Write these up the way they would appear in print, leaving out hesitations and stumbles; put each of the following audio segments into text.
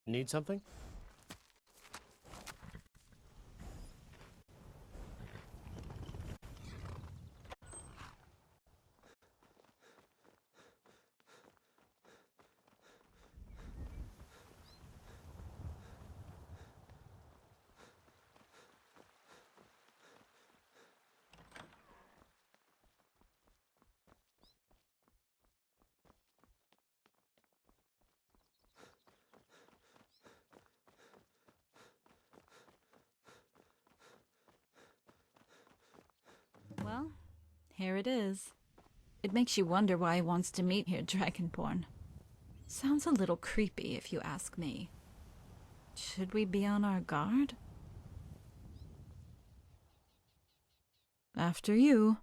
Need something? Well, here it is. It makes you wonder why he wants to meet here, Dragonborn. Sounds a little creepy, if you ask me. Should we be on our guard? After you.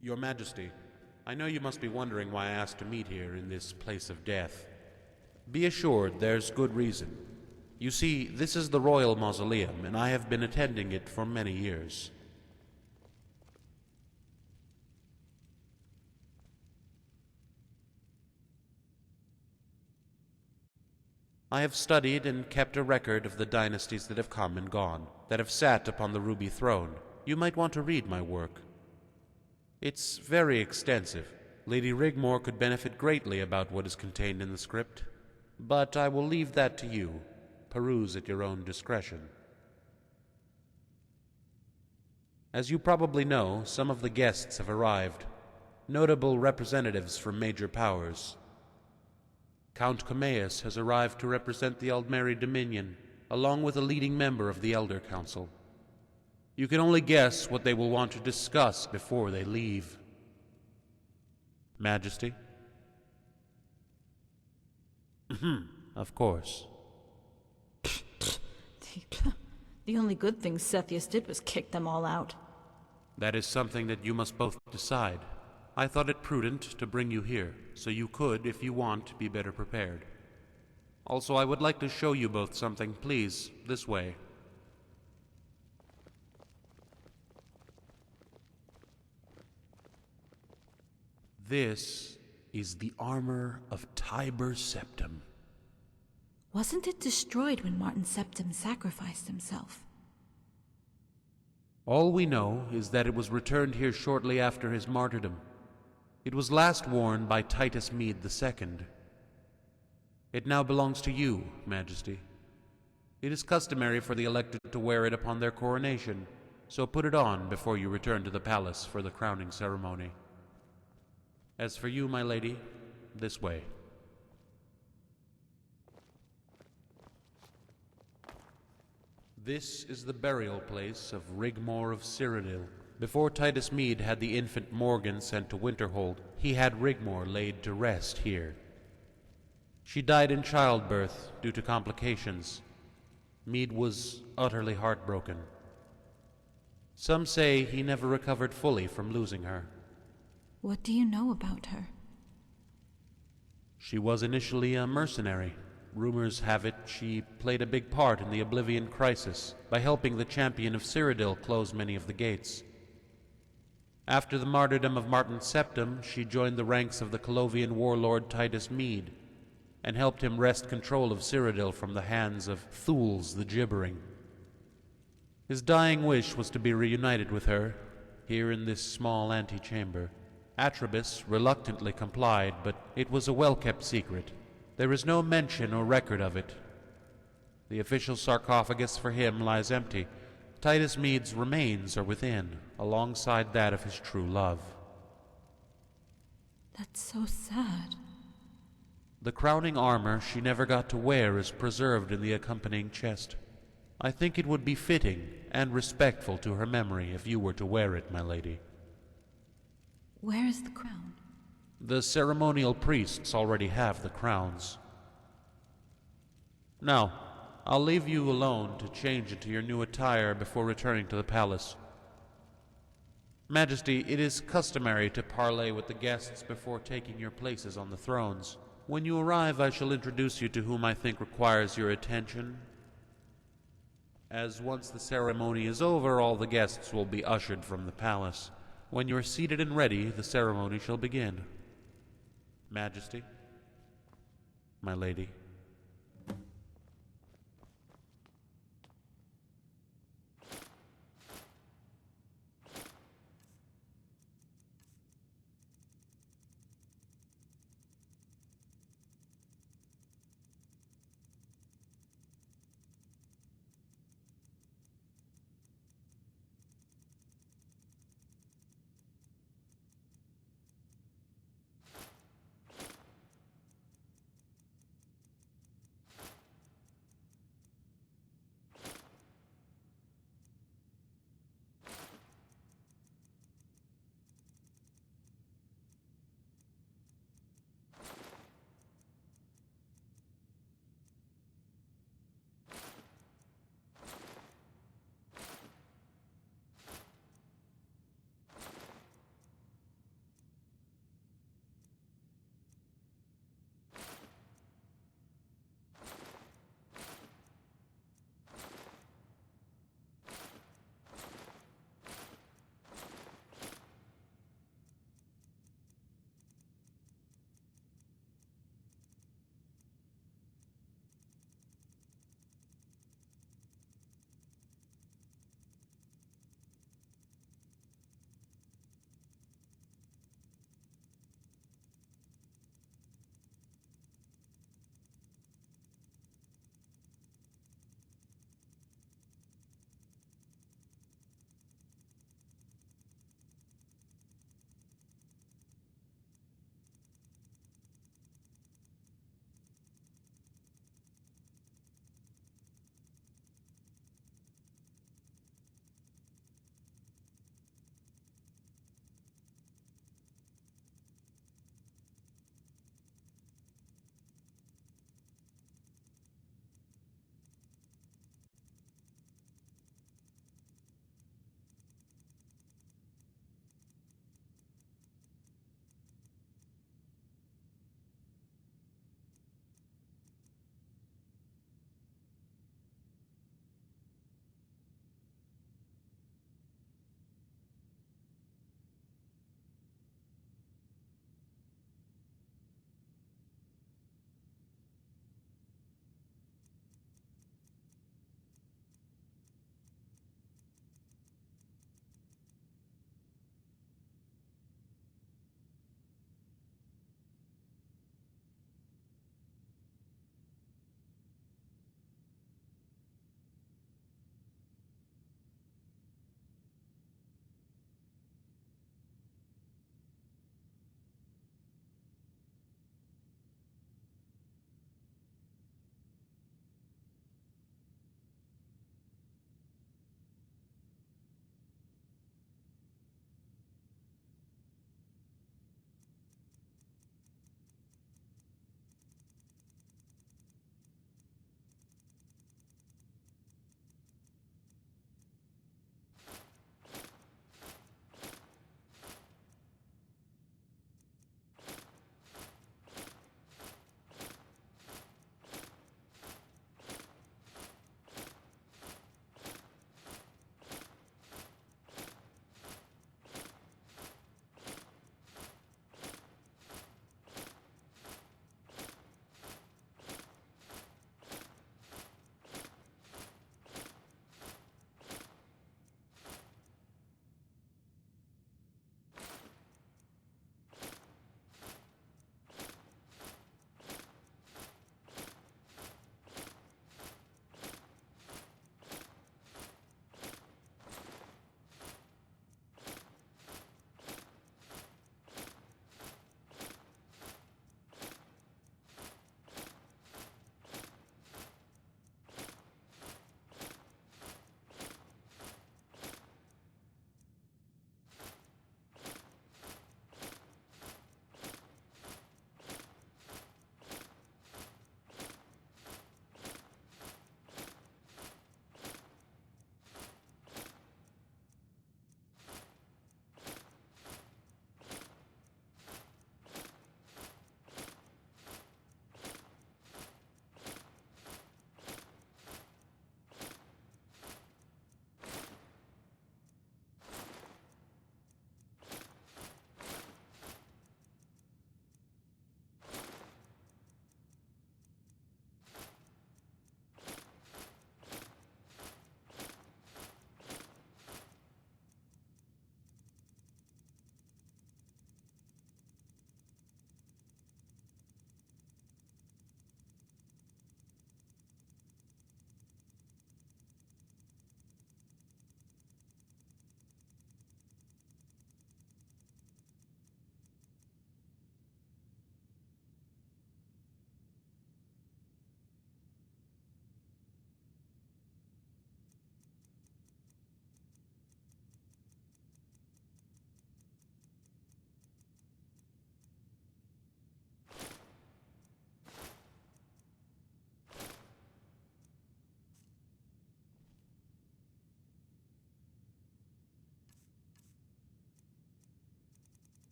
Your Majesty, I know you must be wondering why I asked to meet here in this place of death. Be assured there's good reason. You see, this is the royal mausoleum, and I have been attending it for many years. I have studied and kept a record of the dynasties that have come and gone, that have sat upon the ruby throne. You might want to read my work. It's very extensive. Lady Rigmore could benefit greatly about what is contained in the script. But I will leave that to you. Peruse at your own discretion. As you probably know, some of the guests have arrived. Notable representatives from major powers. Count Comaeus has arrived to represent the Aldmeri Dominion, along with a leading member of the Elder Council. You can only guess what they will want to discuss before they leave. Majesty? Of course. The only good thing Cepheus did was kick them all out. That is something that you must both decide. I thought it prudent to bring you here, so you could, if you want, be better prepared. Also, I would like to show you both something. Please, this way. This is the armor of Tiber Septim. Wasn't it destroyed when Martin Septim sacrificed himself? All we know is that it was returned here shortly after his martyrdom. It was last worn by Titus Mede II. It now belongs to you, Majesty. It is customary for the elected to wear it upon their coronation, so put it on before you return to the palace for the crowning ceremony. As for you, my lady, this way. This is the burial place of Rigmore of Cyrodiil. Before Titus Mede had the infant Morgan sent to Winterhold, he had Rigmore laid to rest here. She died in childbirth due to complications. Mede was utterly heartbroken. Some say he never recovered fully from losing her. What do you know about her? She was initially a mercenary. Rumors have it she played a big part in the Oblivion Crisis by helping the champion of Cyrodiil close many of the gates. After the martyrdom of Martin Septim, she joined the ranks of the Colovian warlord Titus Mede and helped him wrest control of Cyrodiil from the hands of Thules the Gibbering. His dying wish was to be reunited with her, here in this small antechamber. Atribus reluctantly complied, but it was a well-kept secret. There is no mention or record of it. The official sarcophagus for him lies empty. Titus Meade's remains are within, alongside that of his true love. That's so sad. The crowning armor she never got to wear is preserved in the accompanying chest. I think it would be fitting and respectful to her memory if you were to wear it, my lady. Where is the crown? The ceremonial priests already have the crowns. Now, I'll leave you alone to change into your new attire before returning to the palace. Majesty, it is customary to parley with the guests before taking your places on the thrones. When you arrive, I shall introduce you to whom I think requires your attention. As once the ceremony is over, all the guests will be ushered from the palace. When you are seated and ready, the ceremony shall begin. Majesty, my lady.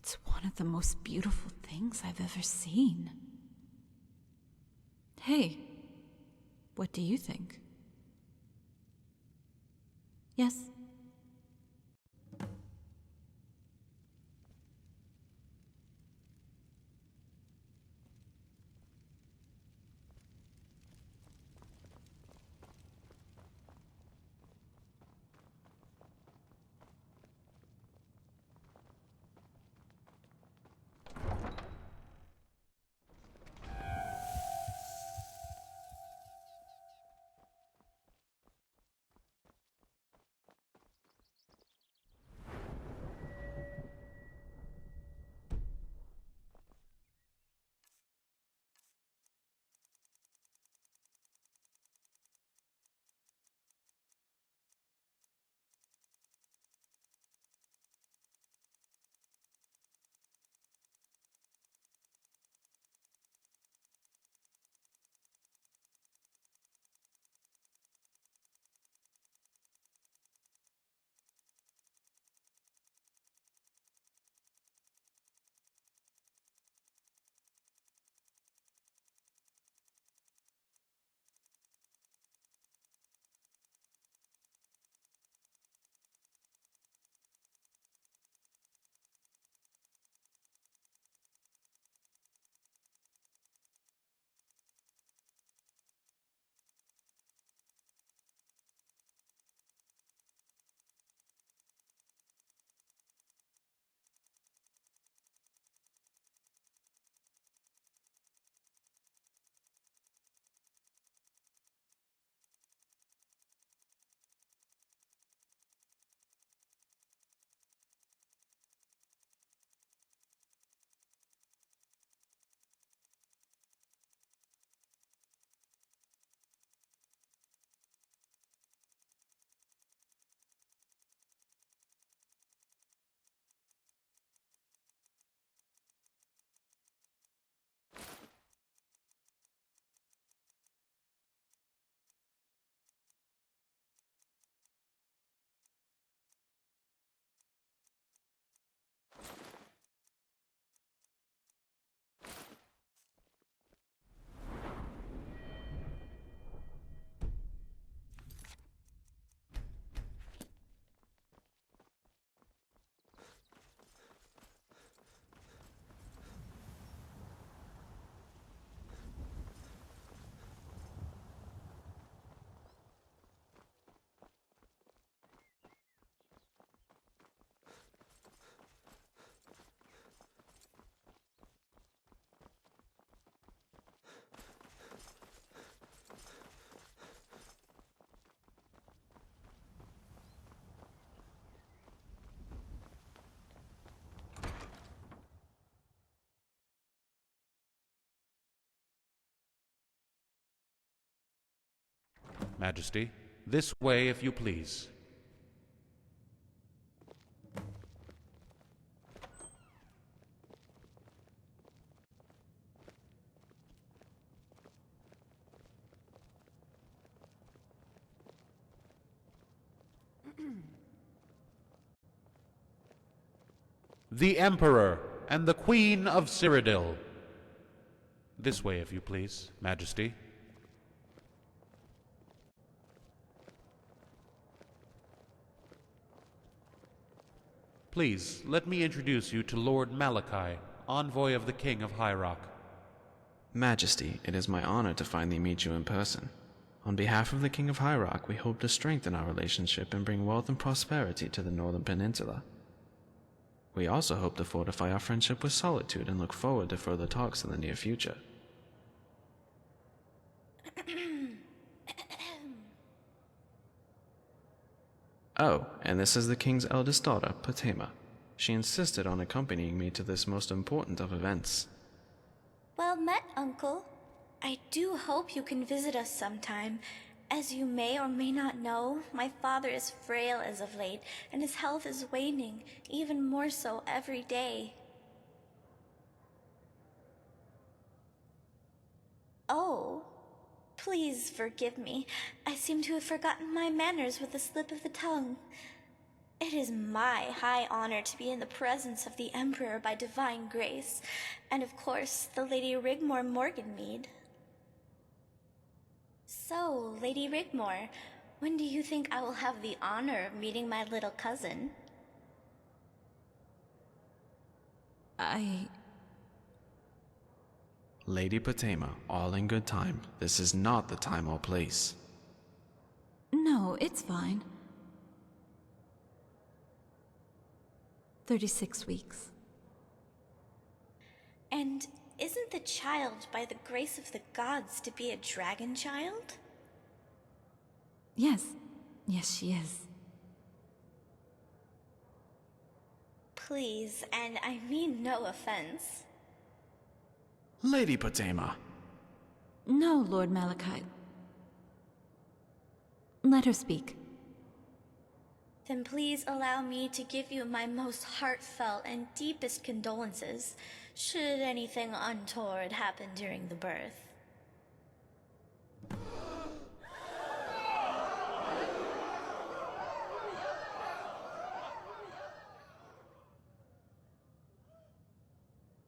It's one of the most beautiful things I've ever seen. Hey, what do you think? Yes? Majesty, this way if you please. The Emperor and the Queen of Cyrodiil. This way if you please, Majesty. Please, let me introduce you to Lord Malachi, envoy of the King of High Rock. Majesty, it is my honor to finally meet you in person. On behalf of the King of High Rock, we hope to strengthen our relationship and bring wealth and prosperity to the Northern Peninsula. We also hope to fortify our friendship with Solitude and look forward to further talks in the near future. Oh, and this is the King's eldest daughter, Potema. She insisted on accompanying me to this most important of events. Well met, Uncle. I do hope you can visit us sometime. As you may or may not know, my father is frail as of late, and his health is waning, even more so every day. Oh, please forgive me. I seem to have forgotten my manners with a slip of the tongue. It is my high honor to be in the presence of the Emperor by divine grace, and of course, the Lady Rigmore Morganmead. So, Lady Rigmore, when do you think I will have the honor of meeting my little cousin? Lady Potema, all in good time. This is not the time or place. No, it's fine. 36 weeks. And isn't the child by the grace of the gods to be a dragon child? Yes. Yes, she is. Please, and I mean no offense. Lady Potema! No, Lord Malachite. Let her speak. Then please allow me to give you my most heartfelt and deepest condolences, should anything untoward happen during the birth.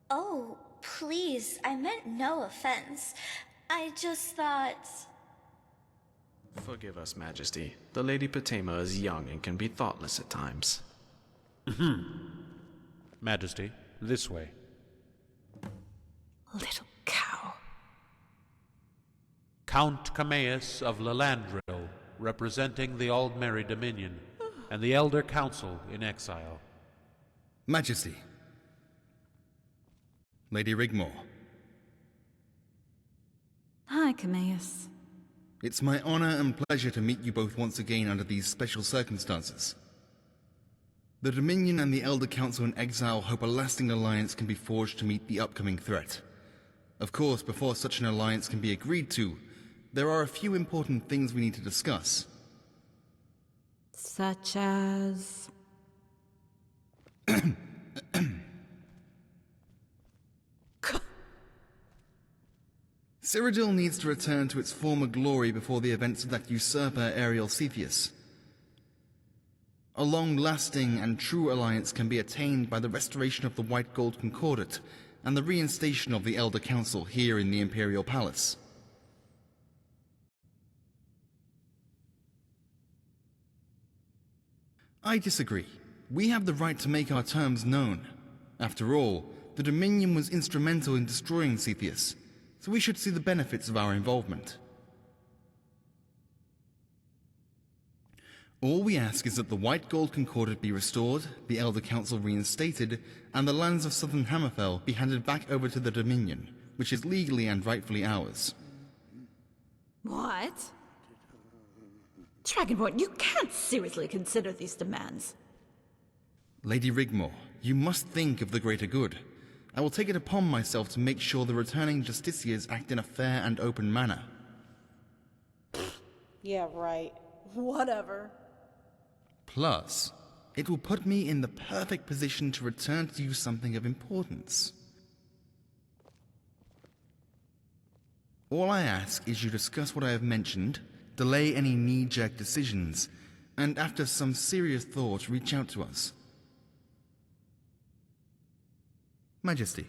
Oh, please, I meant no offense. I just thought... Forgive us, Majesty. The Lady Potema is young and can be thoughtless at times. Majesty, this way. Little cow. Count Cameus of Lelandril, representing the Aldmeri Dominion, and the Elder Council in exile. Majesty. Lady Rigmore. Hi, Cameus. It's my honor and pleasure to meet you both once again under these special circumstances. The Dominion and the Elder Council in exile hope a lasting alliance can be forged to meet the upcoming threat. Of course, before such an alliance can be agreed to, there are a few important things we need to discuss. Such as... Cyrodiil needs to return to its former glory before the events of that usurper Ariel Cepheus. A long-lasting and true alliance can be attained by the restoration of the White Gold Concordat and the reinstation of the Elder Council here in the Imperial Palace. I disagree. We have the right to make our terms known. After all, the Dominion was instrumental in destroying Cepheus, so we should see the benefits of our involvement. All we ask is that the White Gold Concordat be restored, the Elder Council reinstated, and the lands of Southern Hammerfell be handed back over to the Dominion, which is legally and rightfully ours. What? Dragonborn, you can't seriously consider these demands. Lady Rigmore, you must think of the greater good. I will take it upon myself to make sure the returning justiciars act in a fair and open manner. Yeah, right. Whatever. Plus, it will put me in the perfect position to return to you something of importance. All I ask is you discuss what I have mentioned, delay any knee-jerk decisions, and after some serious thought, reach out to us. Majesty,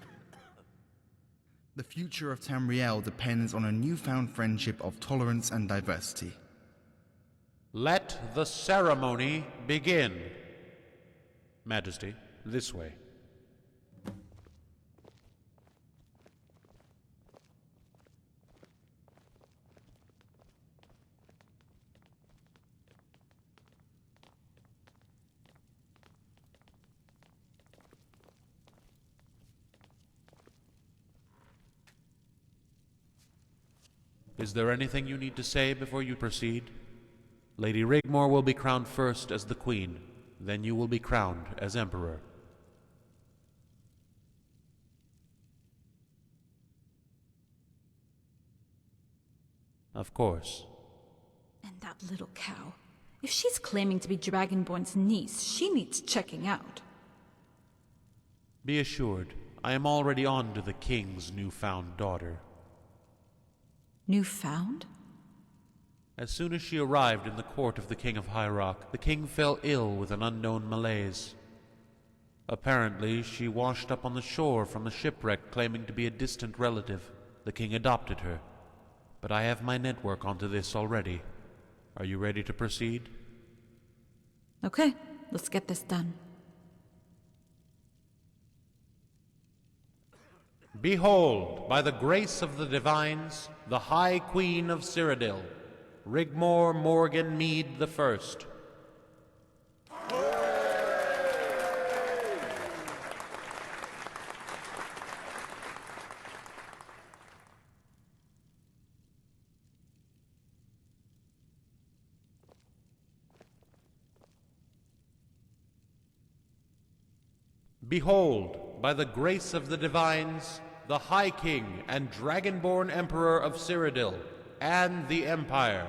the future of Tamriel depends on a newfound friendship of tolerance and diversity. Let the ceremony begin. Majesty, this way. Is there anything you need to say before you proceed? Lady Rigmore will be crowned first as the Queen, then you will be crowned as Emperor. Of course. And that little cow. If she's claiming to be Dragonborn's niece, she needs checking out. Be assured, I am already on to the King's newfound daughter. Newfound? As soon as she arrived in the court of the King of High Rock, the king fell ill with an unknown malaise. Apparently, she washed up on the shore from a shipwreck claiming to be a distant relative. The king adopted her, but I have my network onto this already. Are you ready to proceed? Okay, let's get this done. Behold, by the grace of the divines, the High Queen of Cyrodiil, Rigmor Morgan Mead the First. Behold, by the grace of the divines, the High King and Dragonborn Emperor of Cyrodiil, and the Empire.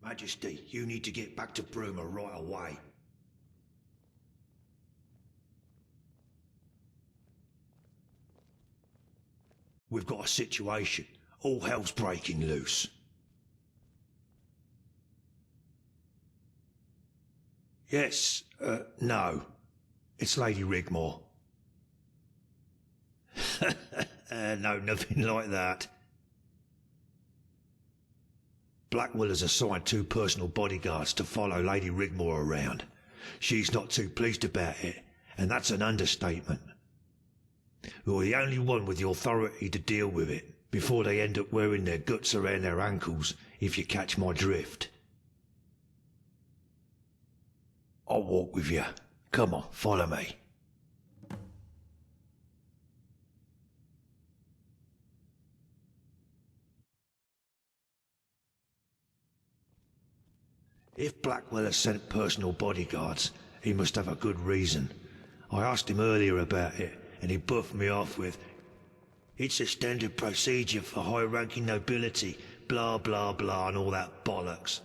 Majesty, you need to get back to Bruma right away. We've got a situation. All hell's breaking loose. Yes, no. It's Lady Rigmor. No, nothing like that. Blackwell has assigned 2 personal bodyguards to follow Lady Rigmor around. She's not too pleased about it, and that's an understatement. You're the only one with the authority to deal with it, before they end up wearing their guts around their ankles, if you catch my drift. I'll walk with you. Come on, follow me. If Blackwell has sent personal bodyguards, he must have a good reason. I asked him earlier about it, and he buffed me off with, "It's a standard procedure for high-ranking nobility, blah blah blah and all that bollocks."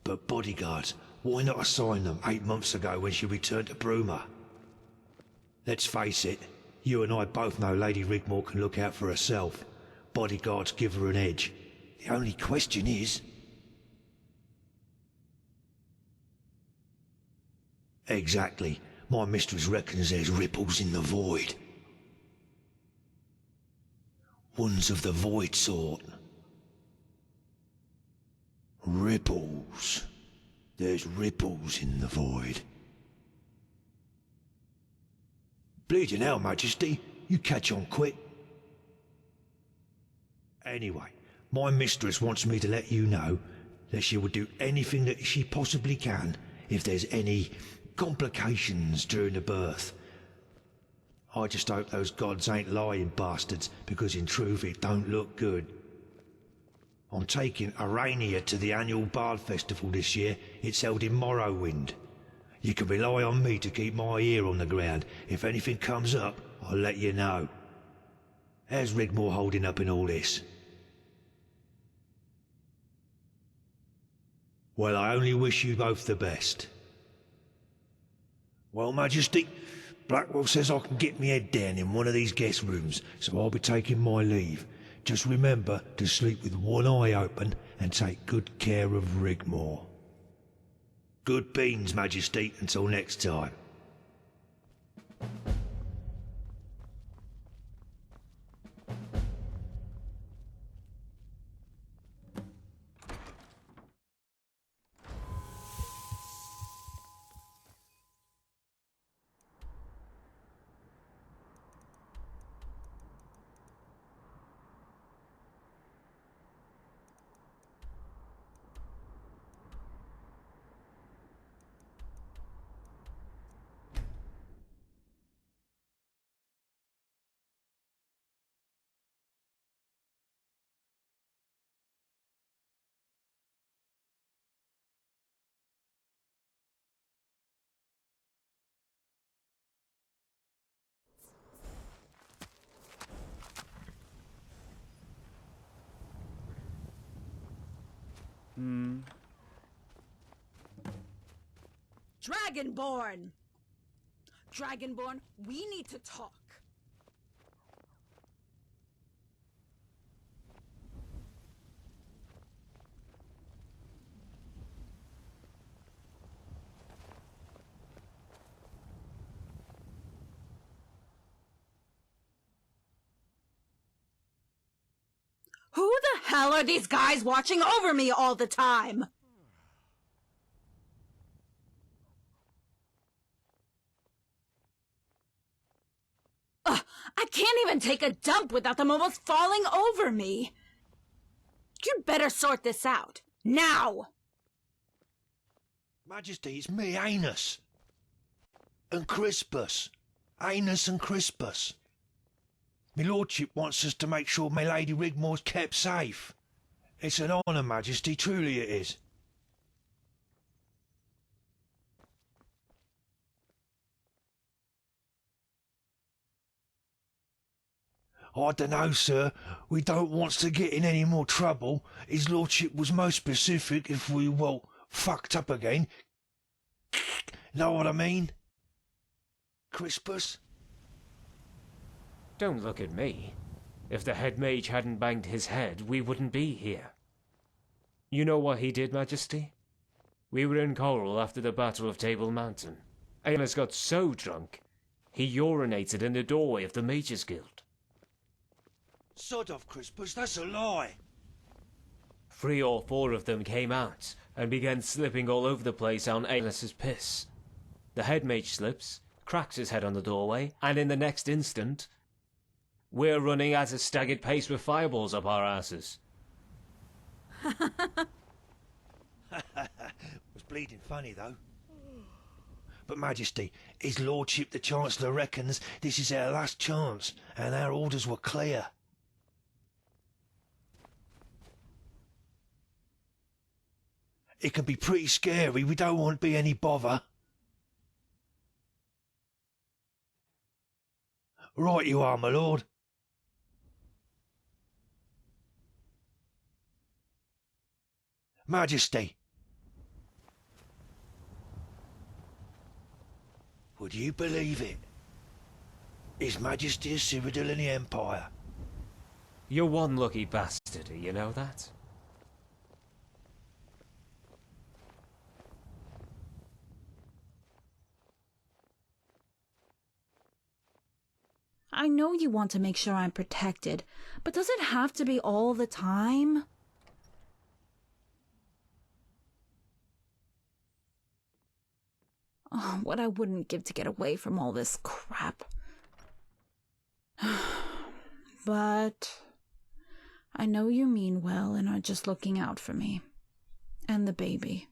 But bodyguards, why not assign them 8 months ago when she returned to Bruma? Let's face it, you and I both know Lady Rigmor can look out for herself. Bodyguards give her an edge. The only question is... Exactly. My mistress reckons there's ripples in the void. Ones of the void sort. Ripples. There's ripples in the void. Bleeding hell, Majesty. You catch on quick. Anyway, my mistress wants me to let you know that she will do anything that she possibly can if there's any complications during the birth. I just hope those gods ain't lying bastards, because in truth it don't look good. I'm taking Arania to the annual Bard Festival this year. It's held in Morrowind. You can rely on me to keep my ear on the ground. If anything comes up, I'll let you know. How's Rigmor holding up in all this? Well, I only wish you both the best. Well, Majesty, Blackwell says I can get me head down in one of these guest rooms, so I'll be taking my leave. Just remember to sleep with one eye open and take good care of Rigmor. Good beans, Majesty, until next time. Dragonborn! Dragonborn, we need to talk. Who the hell are these guys watching over me all the time? I can't even take a dump without them almost falling over me. You'd better sort this out. Now! Majesty, it's me, Anus. And Crispus. Anus and Crispus. My lordship wants us to make sure my Lady Rigmore's kept safe. It's an honour, Majesty, truly it is. I dunno, sir. We don't want to get in any more trouble. His lordship was most specific if we, well, fucked up again. Know what I mean? Crispus? Don't look at me. If the head mage hadn't banged his head, we wouldn't be here. You know what he did, Majesty? We were in Coral after the Battle of Table Mountain. Amos got so drunk, he urinated in the doorway of the Mages Guild. Sod off, Crispus, that's a lie. 3 or 4 of them came out and began slipping all over the place on Aenos's piss. The head mage slips, cracks his head on the doorway, and in the next instant, we're running at a staggered pace with fireballs up our asses. Was bleeding funny, though. But, Majesty, His Lordship the Chancellor reckons this is our last chance, and our orders were clear. It can be pretty scary, we don't want to be any bother. Right you are, my lord. Majesty. Would you believe it? His Majesty is Cyrodiil in the Empire. You're one lucky bastard, you know that? I know you want to make sure I'm protected, but does it have to be all the time? Oh, what I wouldn't give to get away from all this crap. But I know you mean well and are just looking out for me. And the baby.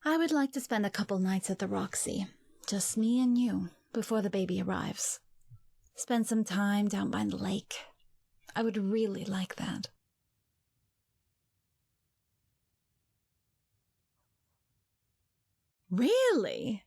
I would like to spend a couple nights at the Roxy. Just me and you, before the baby arrives. Spend some time down by the lake. I would really like that. Really?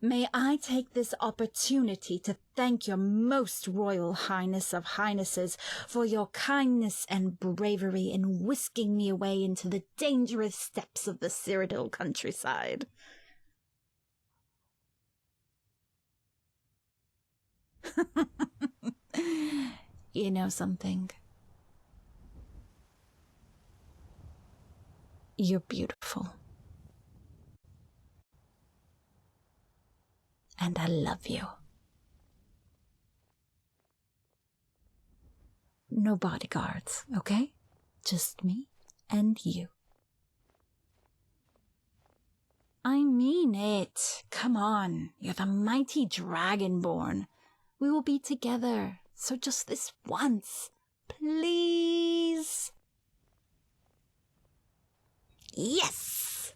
May I take this opportunity to thank your most royal highness of highnesses for your kindness and bravery in whisking me away into the dangerous steppes of the Cyrodiil countryside. You know something? You're beautiful. And I love you. No bodyguards, okay? Just me and you. I mean it. Come on. You're the mighty Dragonborn. We will be together. So just this once. Please. Yes!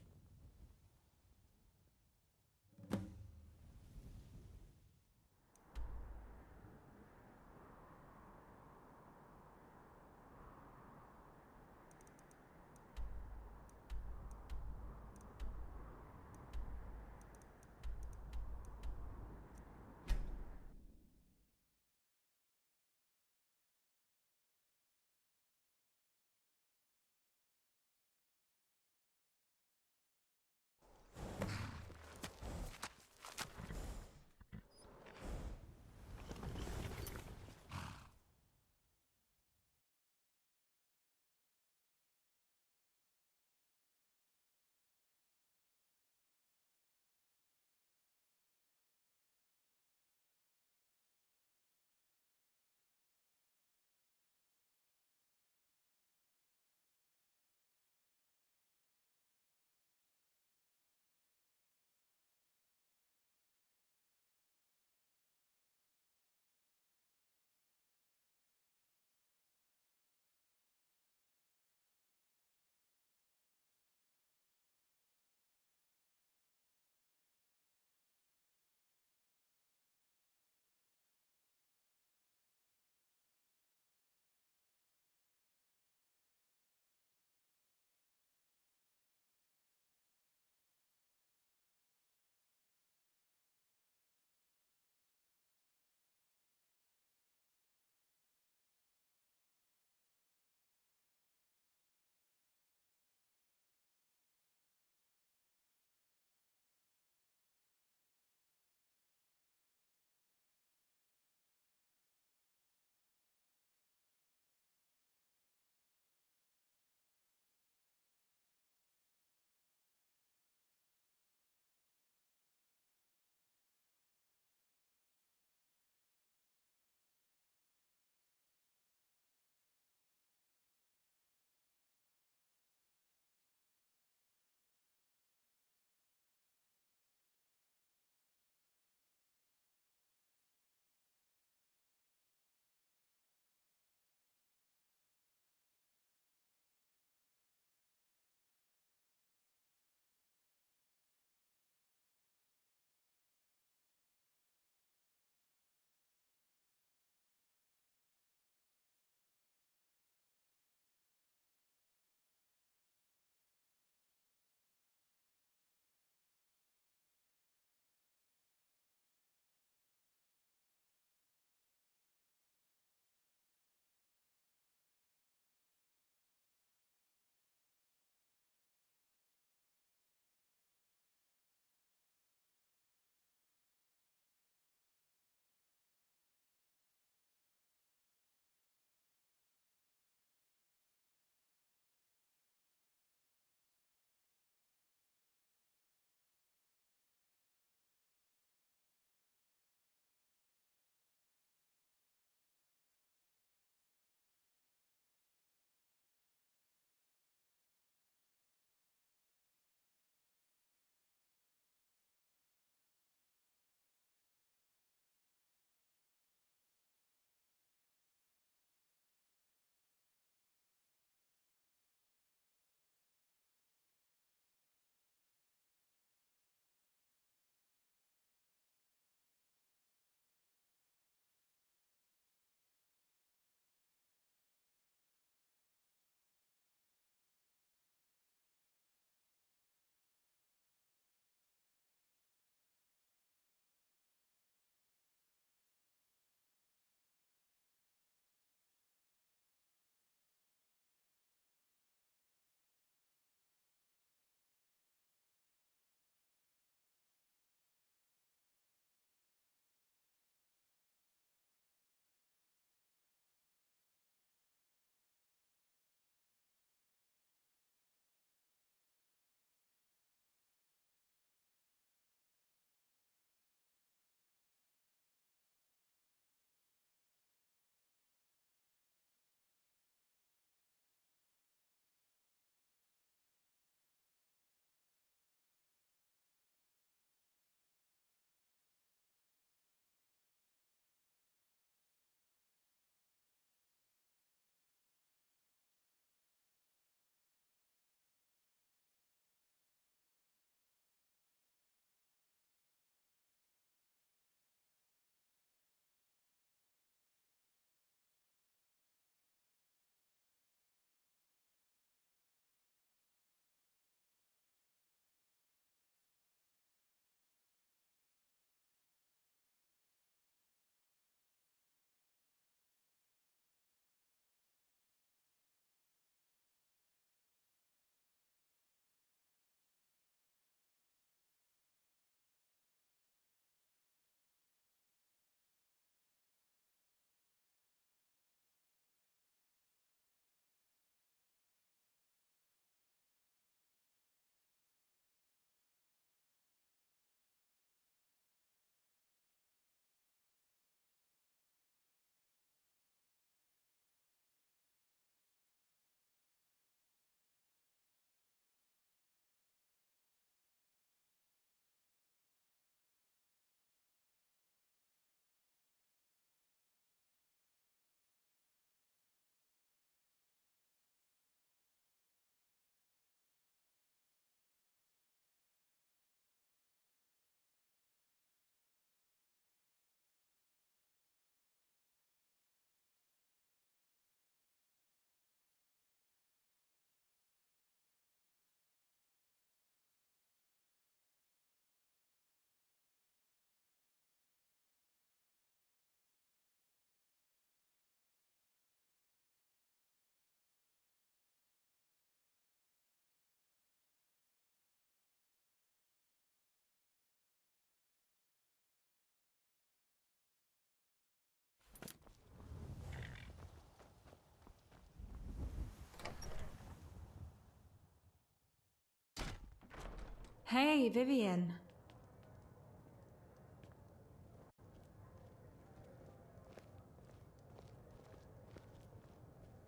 Hey, Vivian.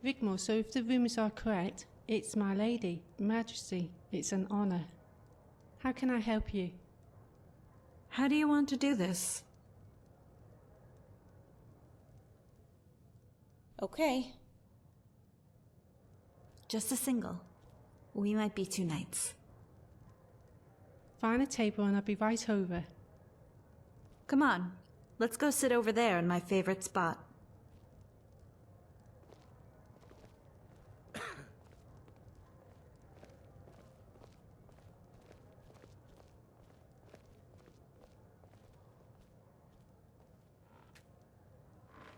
Rigmore, so if the rumours are correct, it's my lady, Majesty. It's an honour. How can I help you? How do you want to do this? Okay. Just a single. We might be 2 nights. Find a table and I'll be right over. Come on, let's go sit over there in my favorite spot.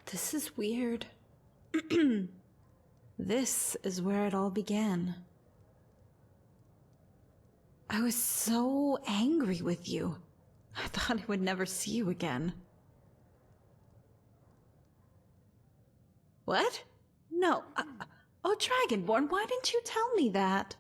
This is weird. This is where it all began. I was so angry with you. I thought I would never see you again. What? No. Oh, Dragonborn, why didn't you tell me that?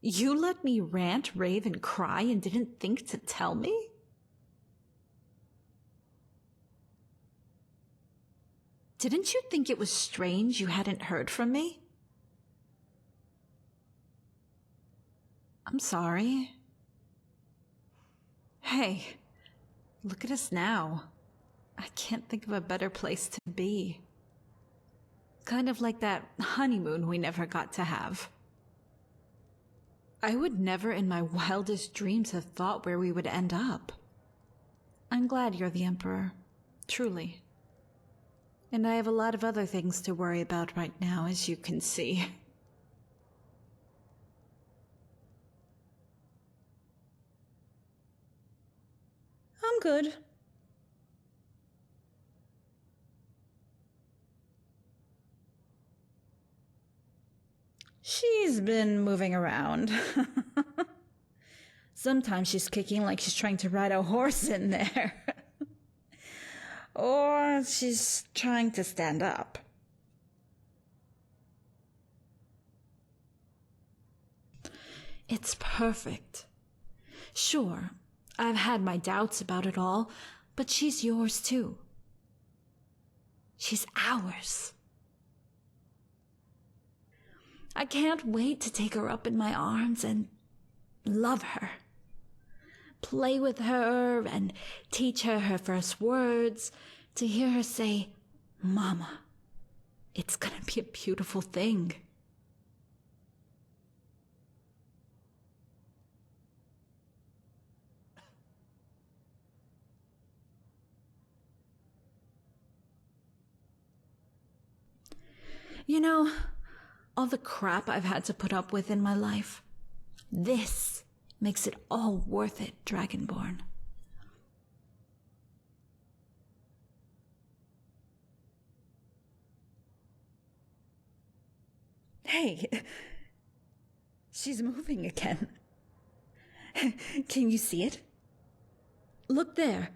You let me rant, rave, and cry and didn't think to tell me? Didn't you think it was strange you hadn't heard from me? I'm sorry. Hey, look at us now. I can't think of a better place to be. Kind of like that honeymoon we never got to have. I would never in my wildest dreams have thought where we would end up. I'm glad you're the Emperor, truly. And I have a lot of other things to worry about right now, as you can see. I'm good. She's been moving around. Sometimes she's kicking like she's trying to ride a horse in there. Or she's trying to stand up. It's perfect. Sure, I've had my doubts about it all, but she's yours too. She's ours. I can't wait to take her up in my arms and love her. Play with her and teach her her first words, to hear her say, Mama. It's gonna be a beautiful thing. You know, all the crap I've had to put up with in my life, this makes it all worth it, Dragonborn. Hey, she's moving again. Can you see it? Look there.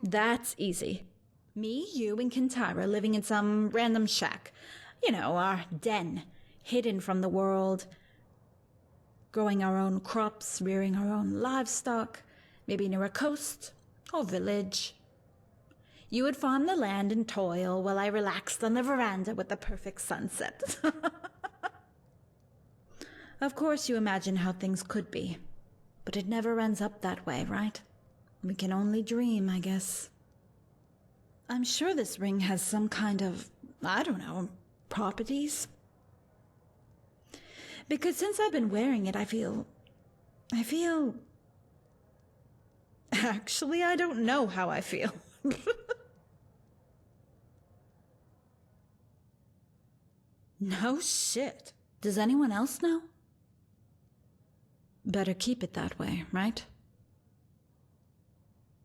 That's easy. Me, you, and Kintara living in some random shack. You know, our den, hidden from the world. Growing our own crops, rearing our own livestock, maybe near a coast or village. You would farm the land and toil while I relaxed on the veranda with the perfect sunset. Of course you imagine how things could be, but it never ends up that way, right? We can only dream, I guess. I'm sure this ring has some kind of, I don't know, properties. Because since I've been wearing it, I feel... Actually, I don't know how I feel. No shit. Does anyone else know? Better keep it that way, right?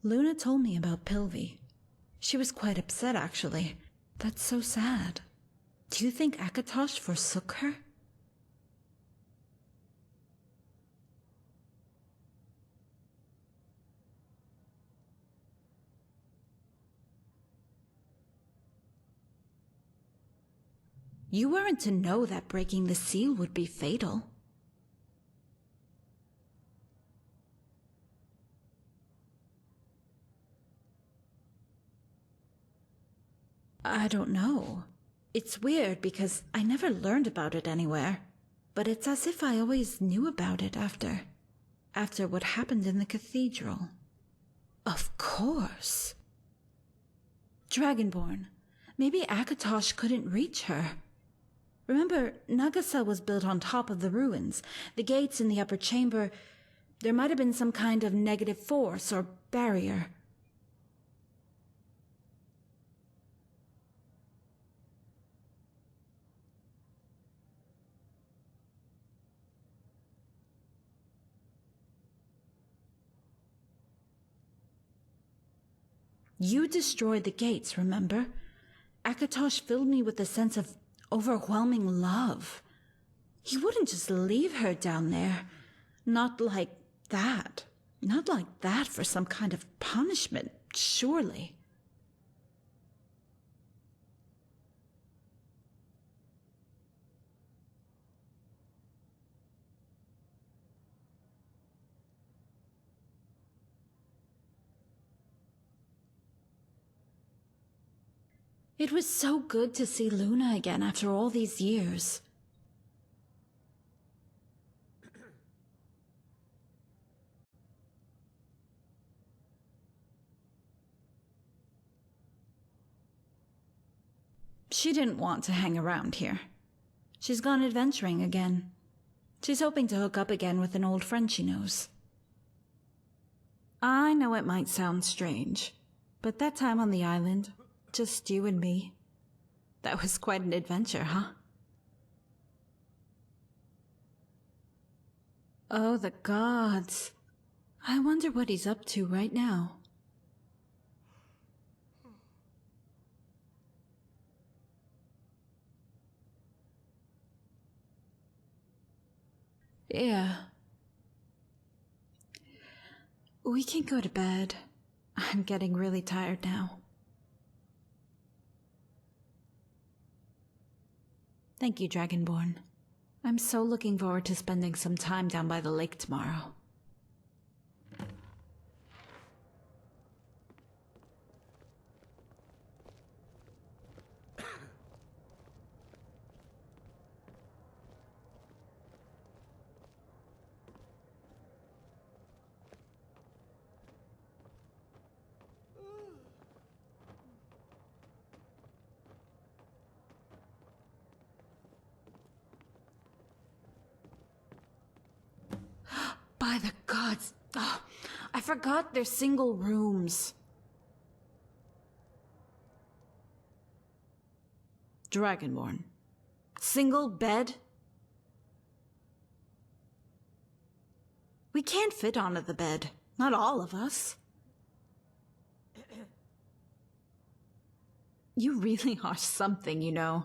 Luna told me about Pilvi. She was quite upset, actually. That's so sad. Do you think Akatosh forsook her? You weren't to know that breaking the seal would be fatal. I don't know. It's weird because I never learned about it anywhere. But it's as if I always knew about it after what happened in the cathedral. Of course. Dragonborn. Maybe Akatosh couldn't reach her. Remember, Nagasa was built on top of the ruins. The gates in the upper chamber, there might have been some kind of negative force or barrier. You destroyed the gates, remember? Akatosh filled me with a sense of overwhelming love. He wouldn't just leave her down there. Not like that. Not like that for some kind of punishment, surely. It was so good to see Luna again after all these years. She didn't want to hang around here. She's gone adventuring again. She's hoping to hook up again with an old friend she knows. I know it might sound strange, but that time on the island, just you and me, that was quite an adventure, huh? Oh, the gods. I wonder what he's up to right now. Yeah. We can go to bed. I'm getting really tired now. Thank you, Dragonborn. I'm so looking forward to spending some time down by the lake tomorrow. By the gods, I forgot they're single rooms. Dragonborn. Single bed? We can't fit onto the bed. Not all of us. You really are something, you know.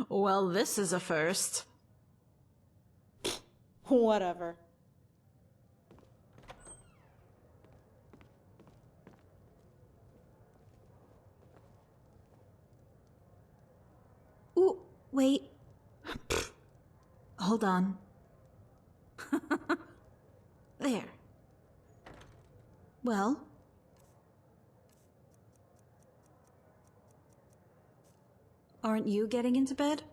Well, this is a first. Whatever. Ooh, wait. Hold on. There. Well? Aren't you getting into bed?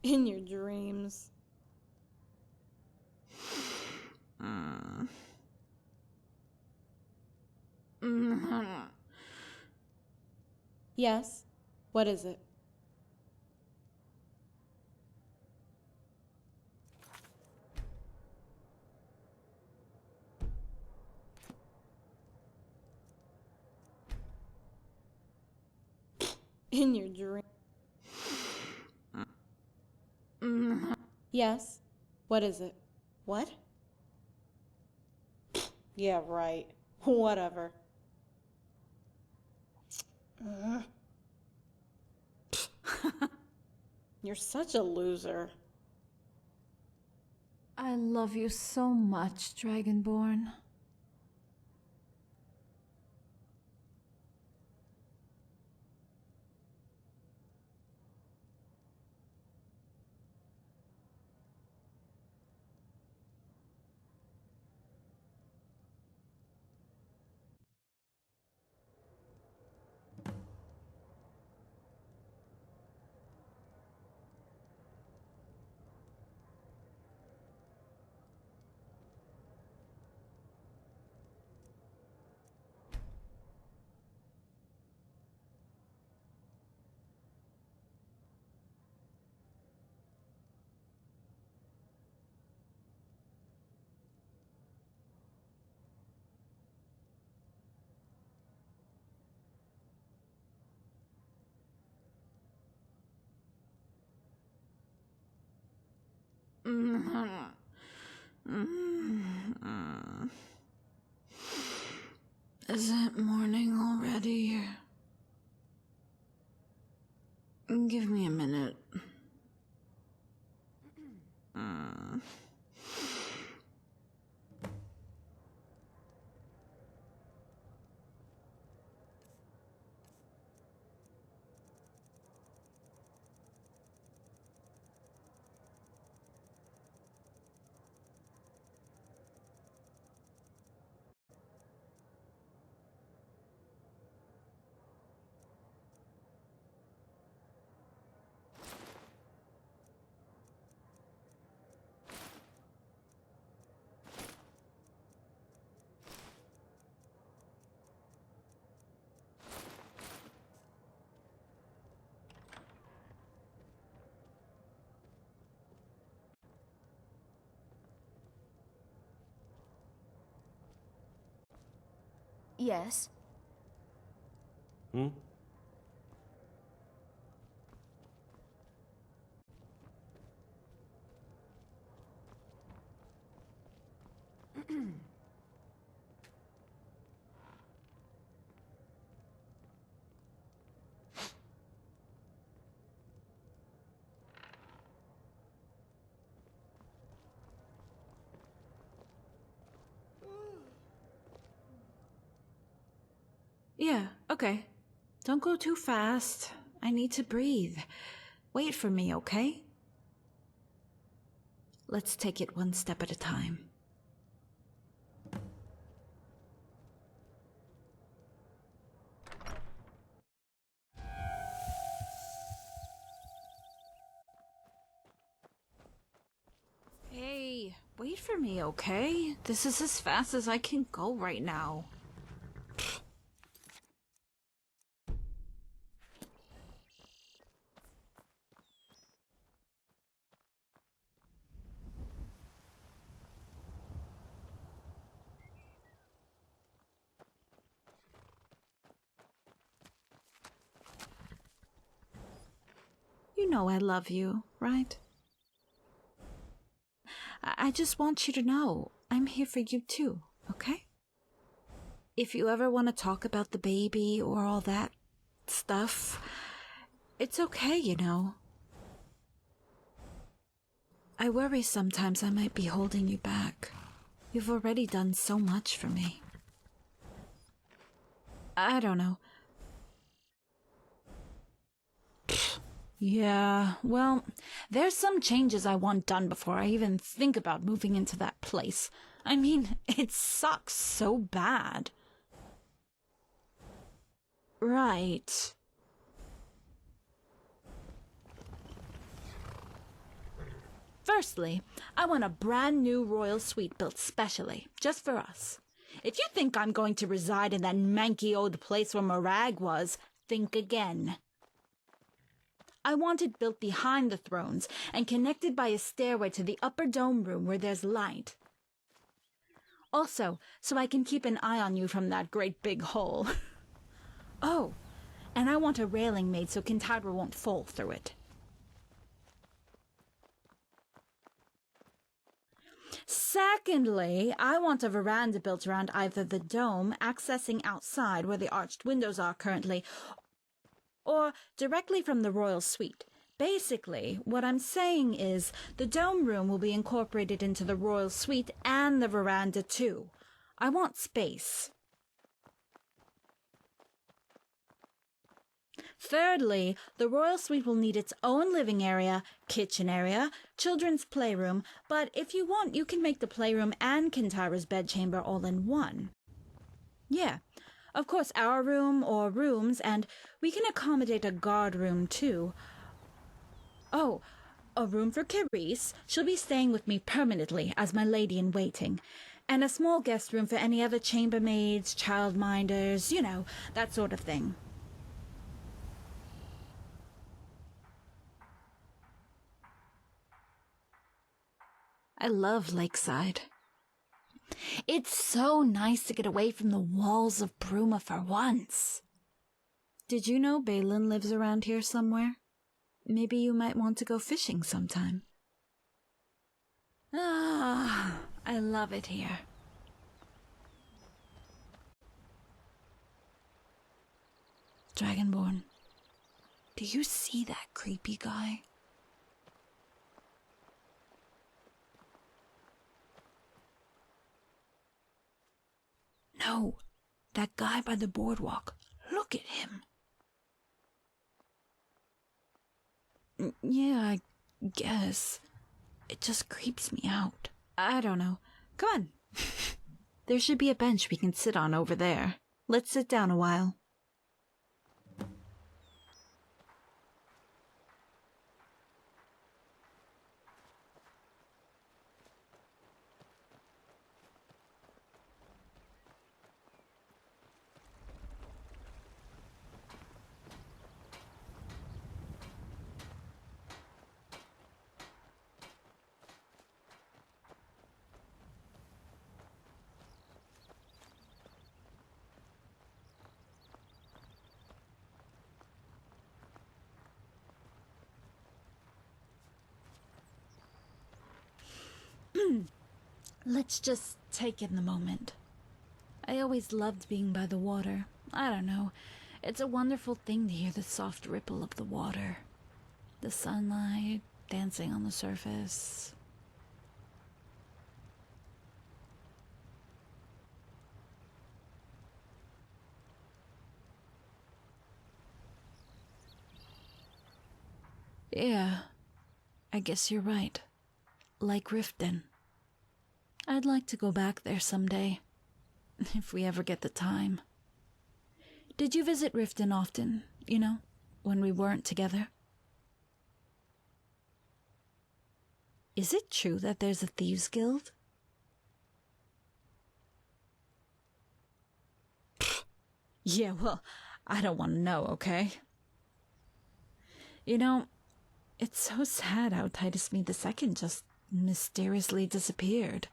In your dreams. Yes? What is it? In your dream. Yes? What is it? What? Yeah, right. Whatever. You're such a loser. I love you so much, Dragonborn. Is it morning already? Give me a minute. Yes. Hmm? Yeah, okay. Don't go too fast. I need to breathe. Wait for me, okay? Let's take it one step at a time. Hey, wait for me, okay? This is as fast as I can go right now. You know I love you, right? I just want you to know I'm here for you too, okay? If you ever want to talk about the baby or all that stuff, it's okay, you know. I worry sometimes I might be holding you back. You've already done so much for me. I don't know. Yeah, well, there's some changes I want done before I even think about moving into that place. I mean, it sucks so bad. Right. Firstly, I want a brand new royal suite built specially, just for us. If you think I'm going to reside in that manky old place where Morag was, think again. I want it built behind the thrones and connected by a stairway to the upper dome room where there's light. Also, so I can keep an eye on you from that great big hole. Oh, and I want a railing made so Kintadra won't fall through it. Secondly, I want a veranda built around either the dome, accessing outside where the arched windows are currently, or directly from the royal suite. Basically, what I'm saying is the dome room will be incorporated into the royal suite and the veranda too. I want space. Thirdly, the royal suite will need its own living area, kitchen area, children's playroom, but if you want, you can make the playroom and Kintyra's bedchamber all in one. Yeah, of course, our room or rooms, and we can accommodate a guard room too. Oh, a room for Carice. She'll be staying with me permanently as my lady-in-waiting. And a small guest room for any other chambermaids, childminders, you know, that sort of thing. I love Lakeside. It's so nice to get away from the walls of Bruma for once. Did you know Balin lives around here somewhere? Maybe you might want to go fishing sometime. Ah, I love it here. Dragonborn, do you see that creepy guy? No, that guy by the boardwalk. Look at him. Yeah, I guess. It just creeps me out. I don't know. Come on. There should be a bench we can sit on over there. Let's sit down a while. Let's just take in the moment. I always loved being by the water. I don't know. It's a wonderful thing to hear the soft ripple of the water. The sunlight dancing on the surface. Yeah, I guess you're right. Like Riften. I'd like to go back there someday, if we ever get the time. Did you visit Riften often, you know, when we weren't together? Is it true that there's a thieves' guild? Yeah, well, I don't want to know, okay? You know, it's so sad how Titus Mead II just mysteriously disappeared.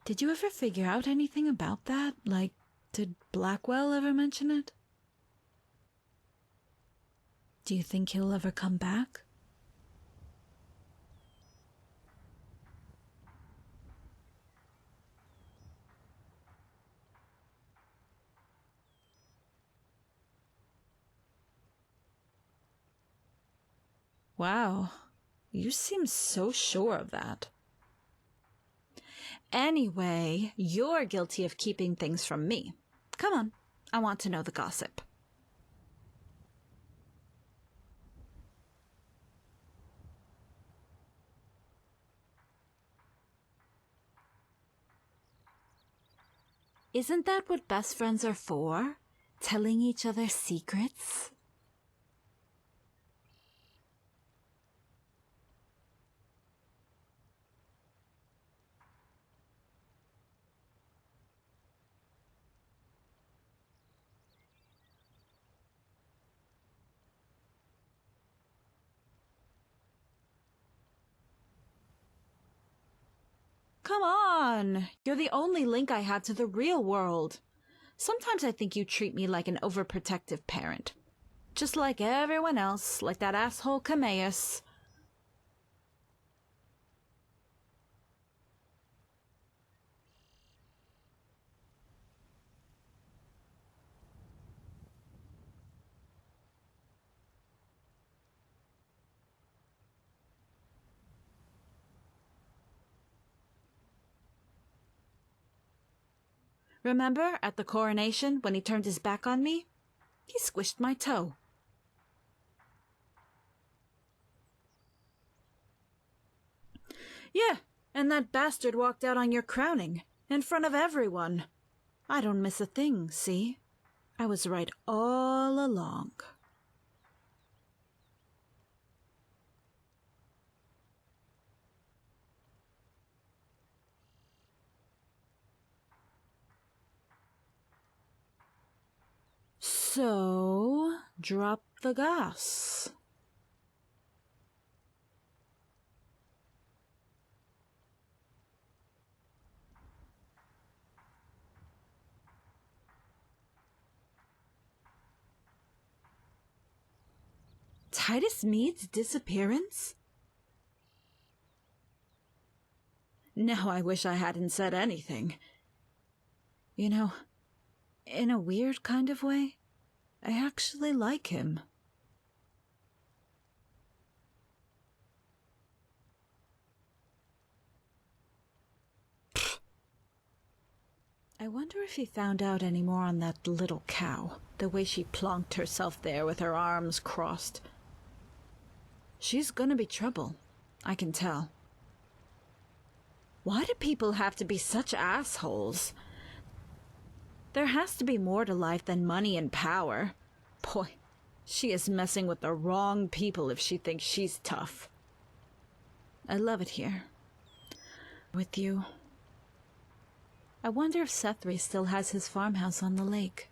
Did you ever figure out anything about that? Like, did Blackwell ever mention it? Do you think he'll ever come back? Wow, you seem so sure of that. Anyway, you're guilty of keeping things from me. Come on, I want to know the gossip. Isn't that what best friends are for? Telling each other secrets? Come on! You're the only link I have to the real world. Sometimes I think you treat me like an overprotective parent. Just like everyone else, like that asshole Cameus. Remember, at the coronation, when he turned his back on me? He squished my toe. Yeah, and that bastard walked out on your crowning, in front of everyone. I don't miss a thing, see? I was right all along. So, drop the gas. Titus Mead's disappearance? Now I wish I hadn't said anything. You know, in a weird kind of way, I actually like him. I wonder if he found out any more on that little cow, the way she plonked herself there with her arms crossed. She's gonna be trouble, I can tell. Why do people have to be such assholes? There has to be more to life than money and power. Boy, she is messing with the wrong people if she thinks she's tough. I love it here. With you. I wonder if Sethri still has his farmhouse on the lake.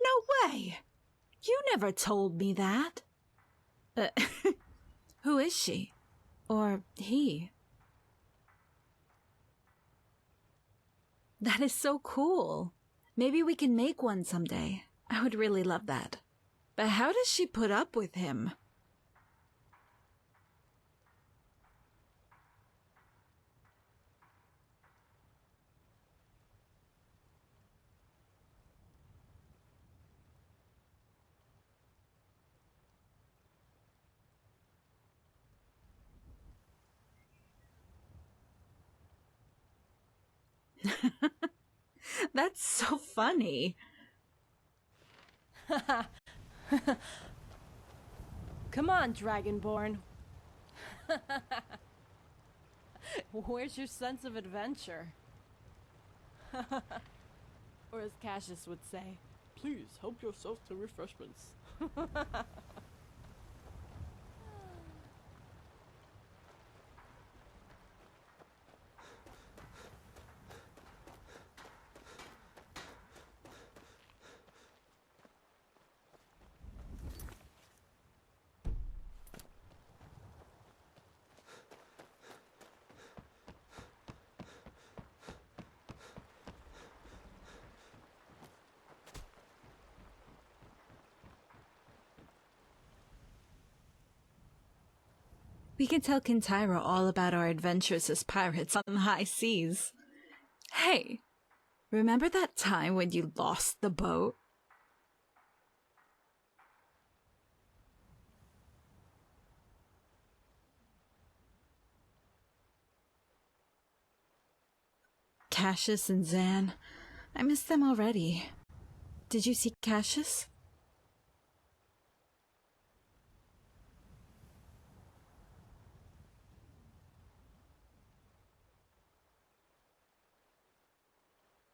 No way! You never told me that. Who is she? Or he? That is so cool. Maybe we can make one someday. I would really love that. But how does she put up with him? That's so funny. Come on, Dragonborn. Where's your sense of adventure? Or as Cassius would say, please help yourself to refreshments. We can tell Kintyra all about our adventures as pirates on the high seas. Hey, remember that time when you lost the boat? Cassius and Zan. I miss them already. Did you see Cassius?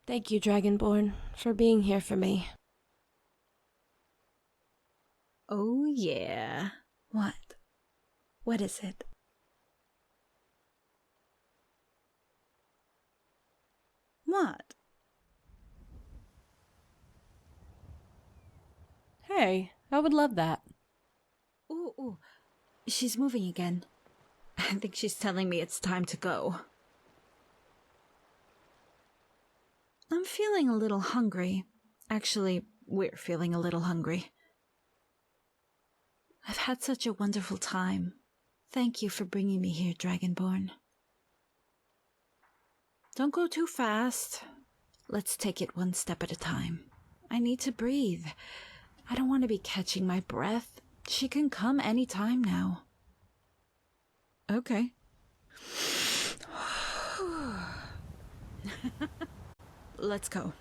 Thank you, Dragonborn, for being here for me. Oh, yeah. What? What is it? What? Hey, I would love that. Ooh. She's moving again. I think she's telling me it's time to go. I'm feeling a little hungry. Actually, we're feeling a little hungry. I've had such a wonderful time. Thank you for bringing me here, Dragonborn. Don't go too fast. Let's take it one step at a time. I need to breathe. I don't want to be catching my breath. She can come any time now. Okay. Let's go.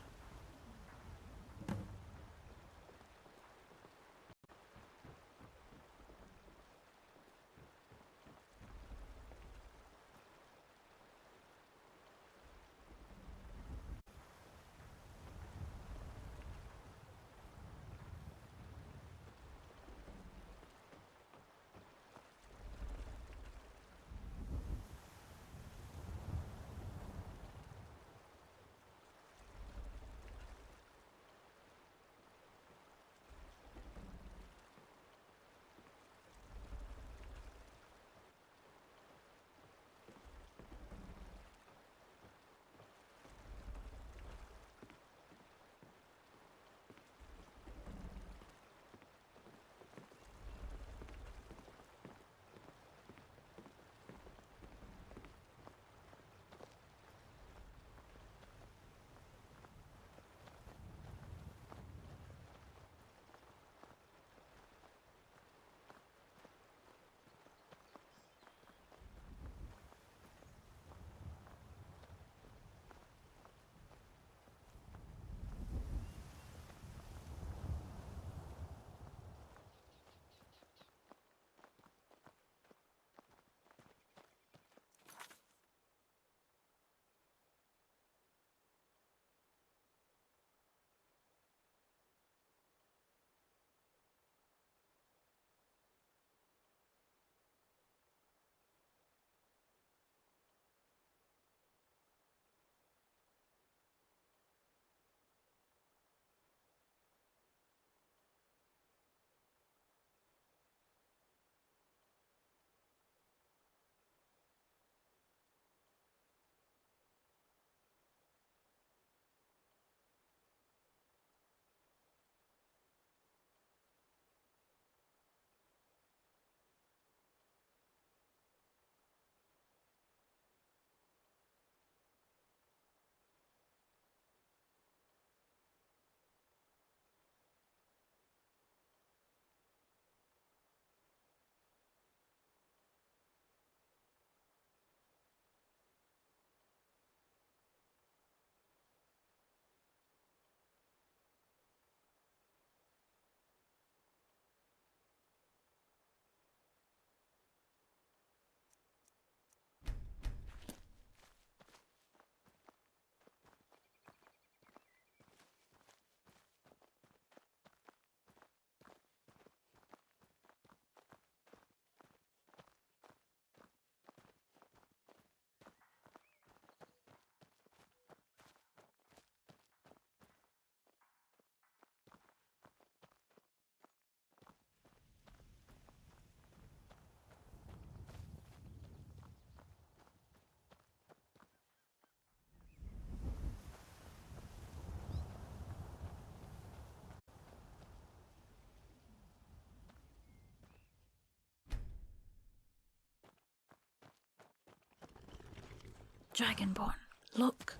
Dragonborn, look.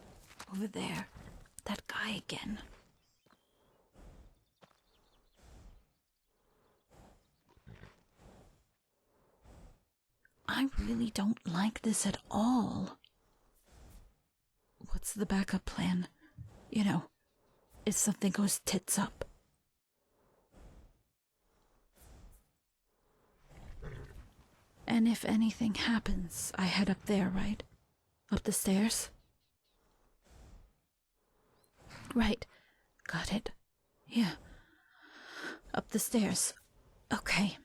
Over there. That guy again. I really don't like this at all. What's the backup plan? You know, if something goes tits up. And if anything happens, I head up there, right? Up the stairs? Right. Got it. Yeah. Up the stairs. Okay.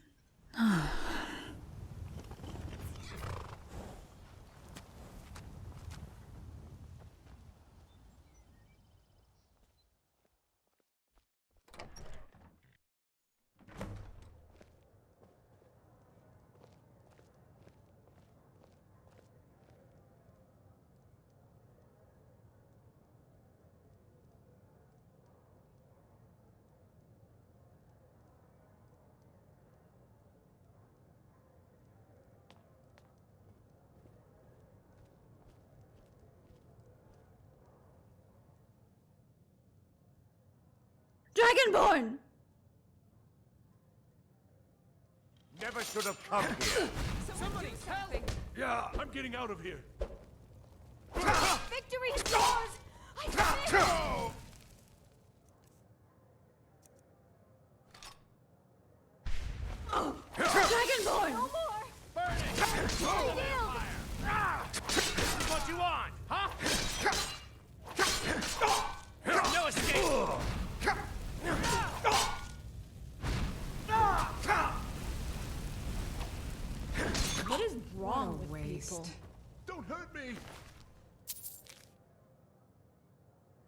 Dragonborn! Never should have come here. Somebody's help! Yeah, I'm getting out of here. Victory is yours! I did it! Dragonborn! No more! Burn it! This is what you want, huh? No escape! What is wrong with people? Don't hurt me!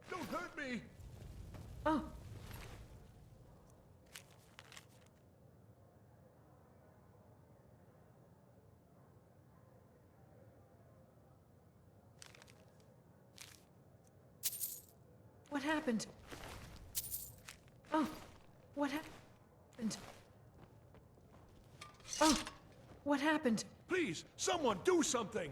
Don't hurt me! Oh. What happened? Oh, what happened? Oh, what happened? Please, someone do something!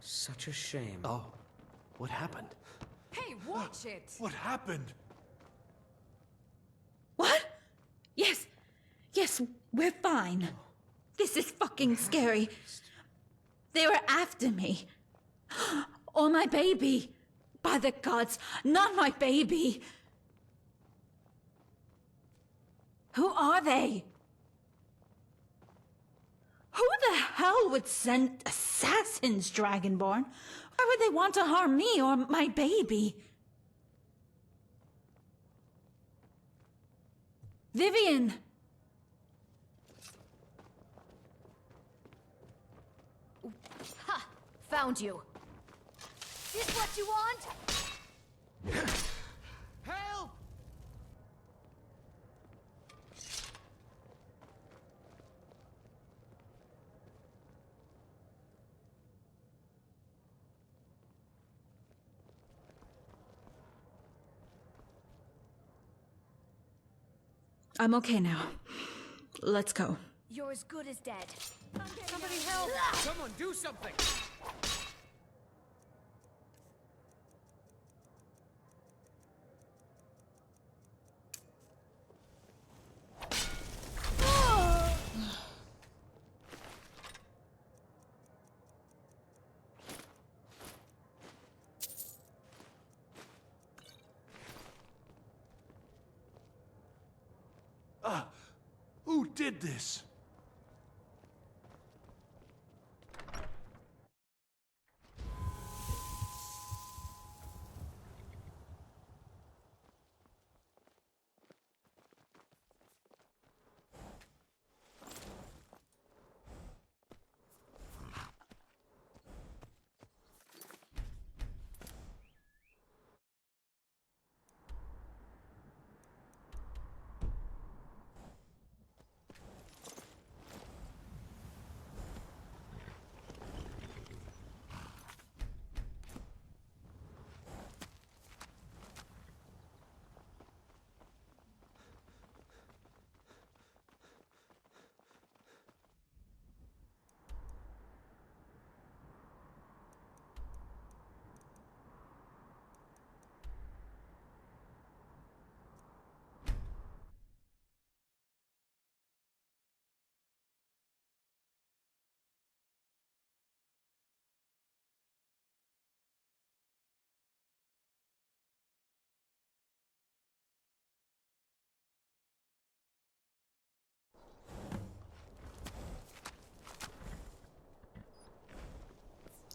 Such a shame. Oh, what happened? Hey, watch it! What happened? What? Yes. Yes, we're fine. This is fucking scary. They were after me. Or my baby. By the gods, not my baby. Who are they? Who the hell would send assassins, Dragonborn? Why would they want to harm me or my baby? Vivian! Ha! Found you. This what you want? Help! I'm okay now. Let's go. You're as good as dead. Somebody help! Someone do something! Who did this?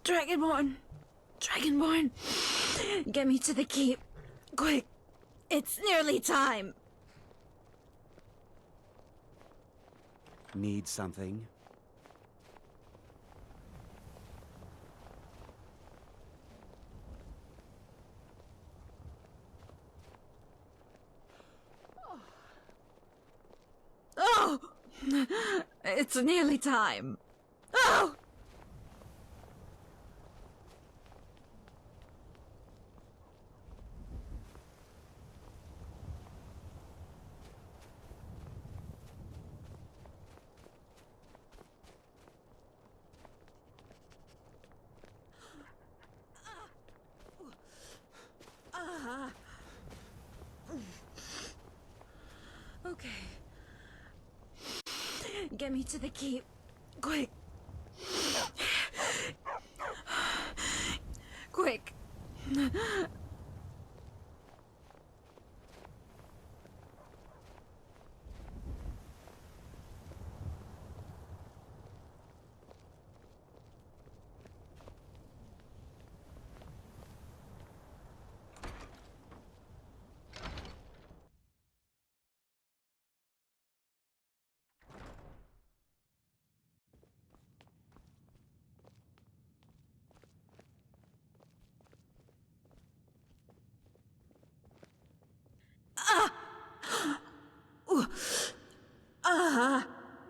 Dragonborn! Dragonborn! Get me to the keep. Quick! It's nearly time. Need something? Oh! It's nearly time. Oh! Okay. Get me to the keep. Quick. Quick.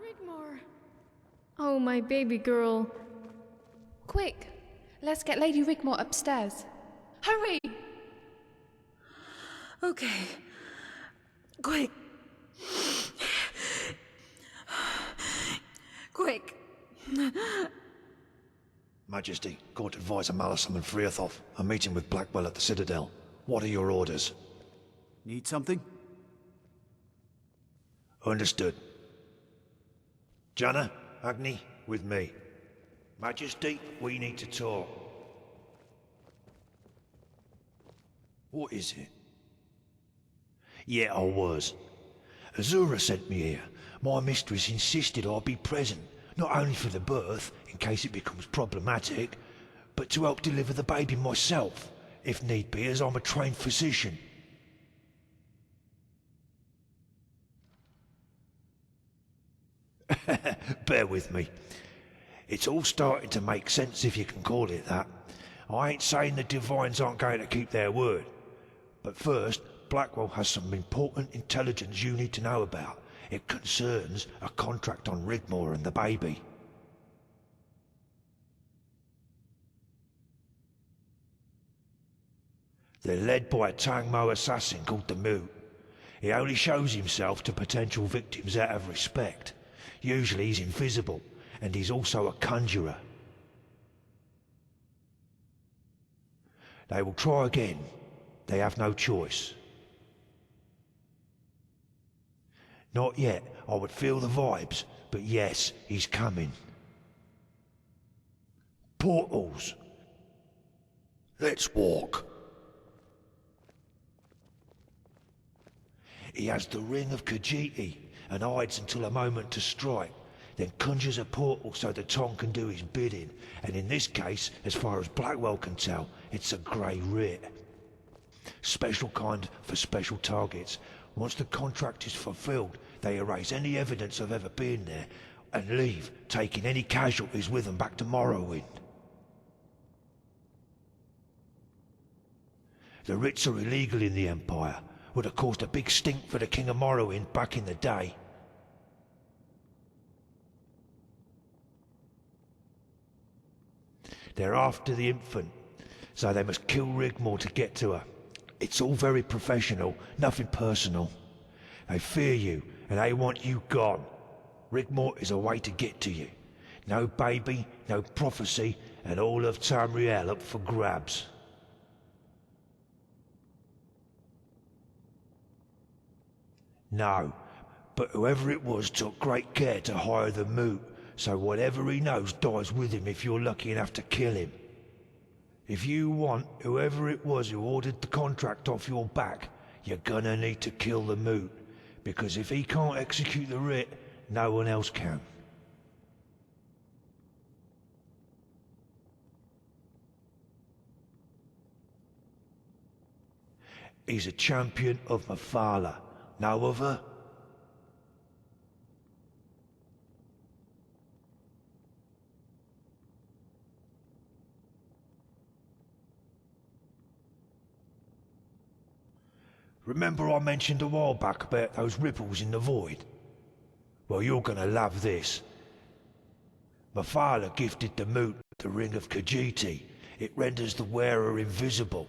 Rigmore. Oh, my baby girl. Quick, let's get Lady Rigmore upstairs. Hurry! Okay. Quick. Quick. Majesty, Court Advisor Malison and Freothoff are meeting with Blackwell at the Citadel. What are your orders? Need something? Understood. Janna, Agni, with me. Majesty, we need to talk. What is it? Yeah, I was. Azura sent me here. My mistress insisted I be present, not only for the birth, in case it becomes problematic, but to help deliver the baby myself, if need be, as I'm a trained physician. Bear with me. It's all starting to make sense, if you can call it that. I ain't saying the Divines aren't going to keep their word. But first, Blackwell has some important intelligence you need to know about. It concerns a contract on Rigmore and the baby. They're led by a Tangmo assassin called the Moot. He only shows himself to potential victims out of respect. Usually he's invisible, and he's also a conjurer. They will try again. They have no choice. Not yet. I would feel the vibes, but yes, he's coming. Portals. Let's walk. He has the Ring of Khajiit and hides until a moment to strike, then conjures a portal so the Tong can do his bidding, and in this case, as far as Blackwell can tell, it's a grey writ. Special kind for special targets. Once the contract is fulfilled, they erase any evidence of ever being there and leave, taking any casualties with them back to Morrowind. The writs are illegal in the Empire. Would have caused a big stink for the King of Morrowind back in the day. They're after the infant, so they must kill Rigmore to get to her. It's all very professional, nothing personal. They fear you, and they want you gone. Rigmore is a way to get to you. No baby, no prophecy, and all of Tamriel up for grabs. No, but whoever it was took great care to hire the Moot, so whatever he knows dies with him if you're lucky enough to kill him. If you want whoever it was who ordered the contract off your back, you're gonna need to kill the Moot, because if he can't execute the writ, no one else can. He's a champion of Mephala. Know of her? Remember I mentioned a while back about those ripples in the void? Well, you're gonna love this. Mephala gifted the Moot the Ring of Khajiit. It renders the wearer invisible.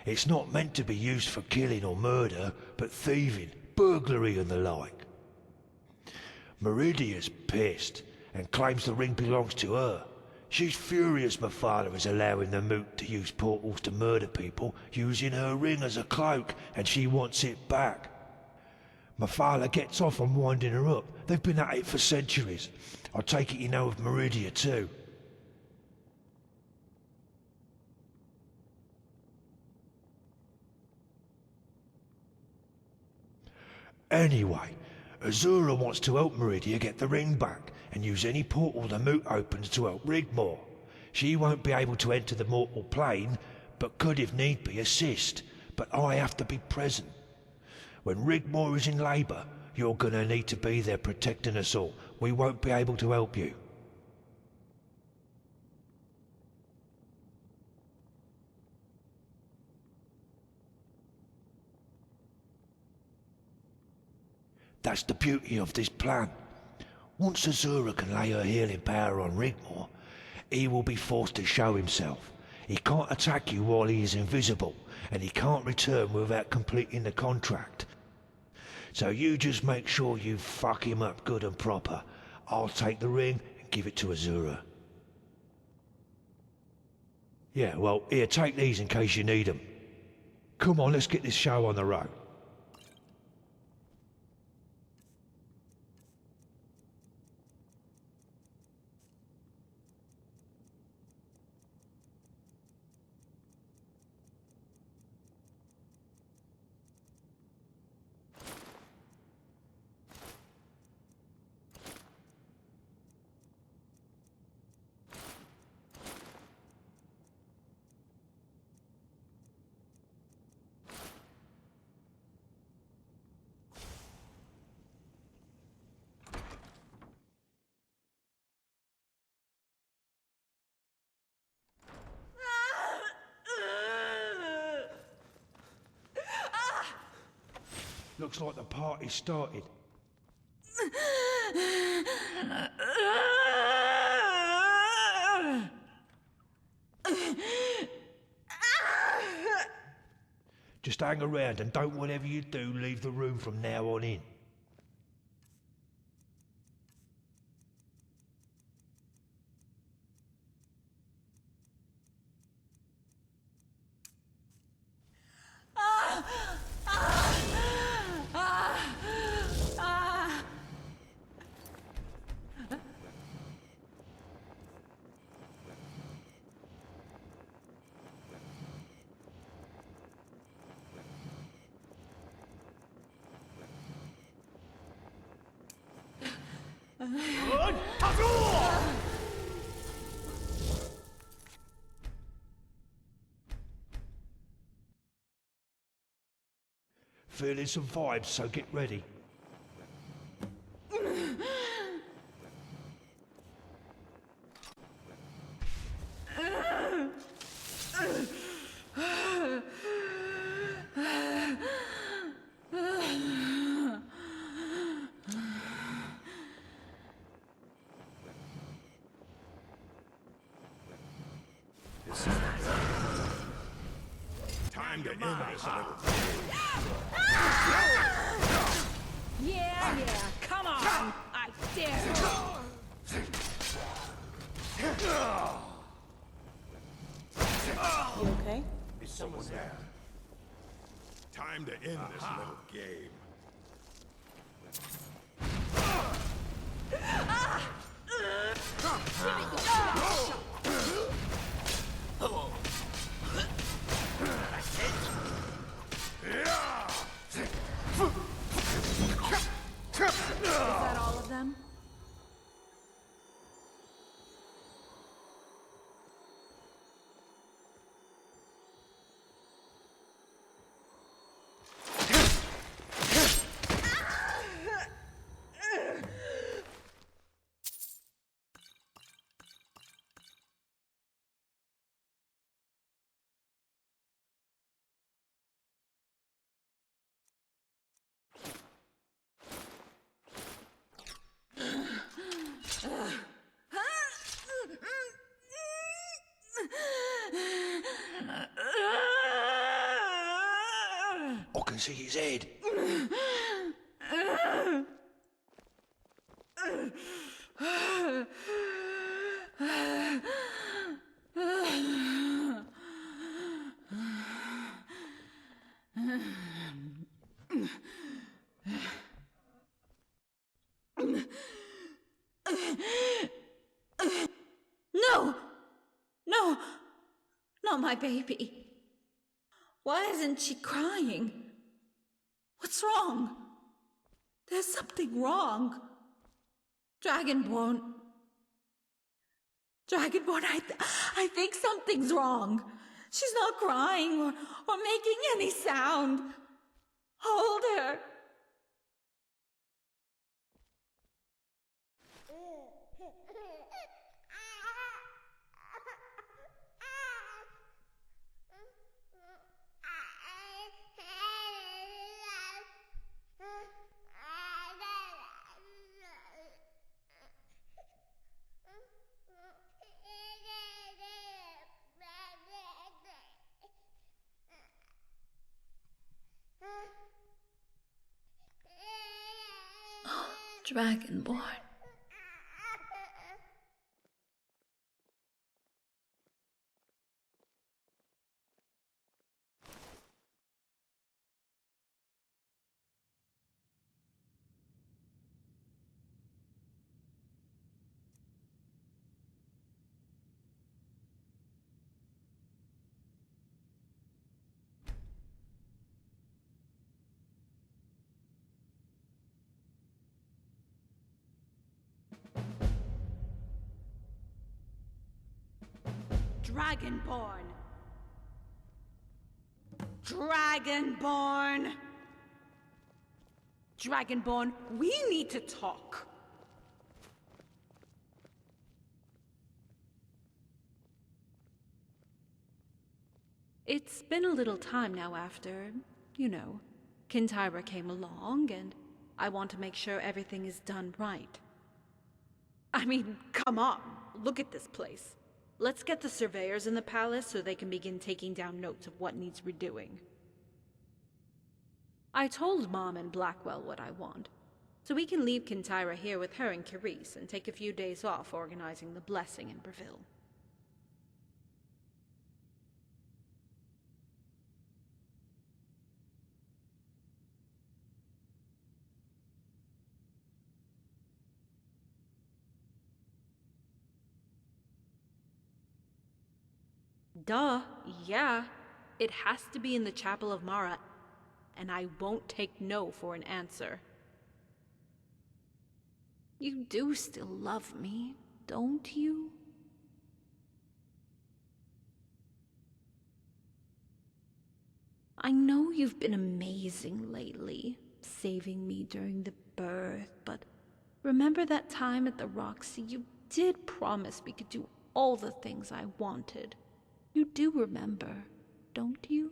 It's not meant to be used for killing or murder, but thieving, burglary and the like. Meridia's pissed and claims the ring belongs to her. She's furious Mephala is allowing the Moot to use portals to murder people using her ring as a cloak, and she wants it back. Mephala gets off on winding her up. They've been at it for centuries. I take it you know of Meridia too. Anyway, Azura wants to help Meridia get the ring back and use any portal the Moot opens to help Rigmor. She won't be able to enter the mortal plane, but could if need be assist, but I have to be present. When Rigmor is in labour, you're gonna need to be there protecting us all. We won't be able to help you. That's the beauty of this plan. Once Azura can lay her healing power on Rigmor, he will be forced to show himself. He can't attack you while he is invisible, and he can't return without completing the contract. So you just make sure you fuck him up good and proper. I'll take the ring and give it to Azura. Yeah, well, here, take these in case you need them. Come on, let's get this show on the road. Looks like the party started. Just hang around and don't whatever you do leave the room from now on in. Feeling some vibes, so get ready. Time to end this little Yeah, come on! I dare you! Okay? Is someone there? Time to end this little game. Is that all of them? see his head. No! No! Not my baby. Why isn't she crying? What's wrong? There's something wrong. Dragonborn. Dragonborn, I think something's wrong. She's not crying or making any sound. Hold her. Dragonborn. Dragonborn! Dragonborn! Dragonborn, we need to talk. It's been a little time now after, Kintyra came along, and I want to make sure everything is done right. I mean, come on, look at this place. Let's get the surveyors in the palace so they can begin taking down notes of what needs redoing. I told Mom and Blackwell what I want, so we can leave Kintyra here with her and Carice and take a few days off organizing the blessing in Breville. Duh, yeah. It has to be in the Chapel of Mara, and I won't take no for an answer. You do still love me, don't you? I know you've been amazing lately, saving me during the birth, but remember that time at the Roxy? You did promise we could do all the things I wanted. You do remember, don't you?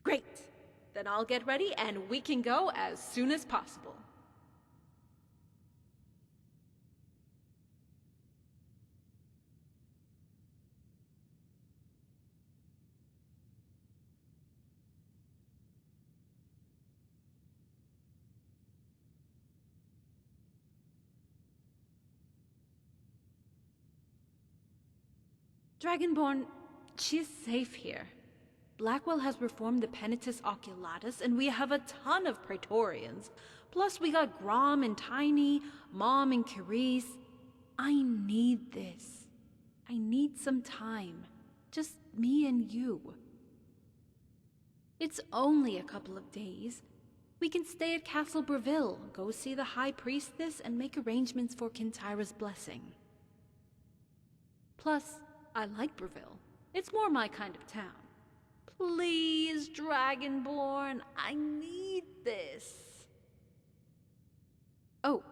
Great! Then I'll get ready and we can go as soon as possible. Dragonborn, she's safe here. Blackwell has reformed the Penitus Oculatus, and we have a ton of Praetorians. Plus, we got Grom and Tiny, Mom and Carice. I need this. I need some time. Just me and you. It's only a couple of days. We can stay at Castle Breville, go see the High Priestess, and make arrangements for Kintyra's blessing. Plus, I like Breville. It's more my kind of town. Please, Dragonborn, I need this. Oh,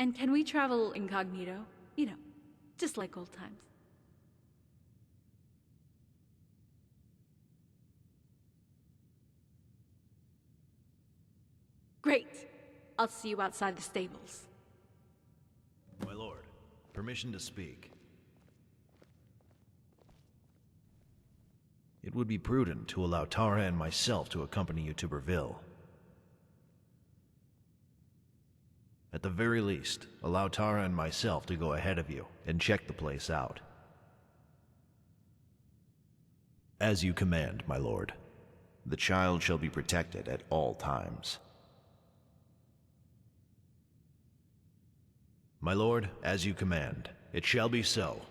And can we travel incognito? You know, just like old times. Great. I'll see you outside the stables. My lord, permission to speak. It would be prudent to allow Tara and myself to accompany you to Berville. At the very least, allow Tara and myself to go ahead of you and check the place out. As you command, my lord. The child shall be protected at all times. My lord, as you command. It shall be so.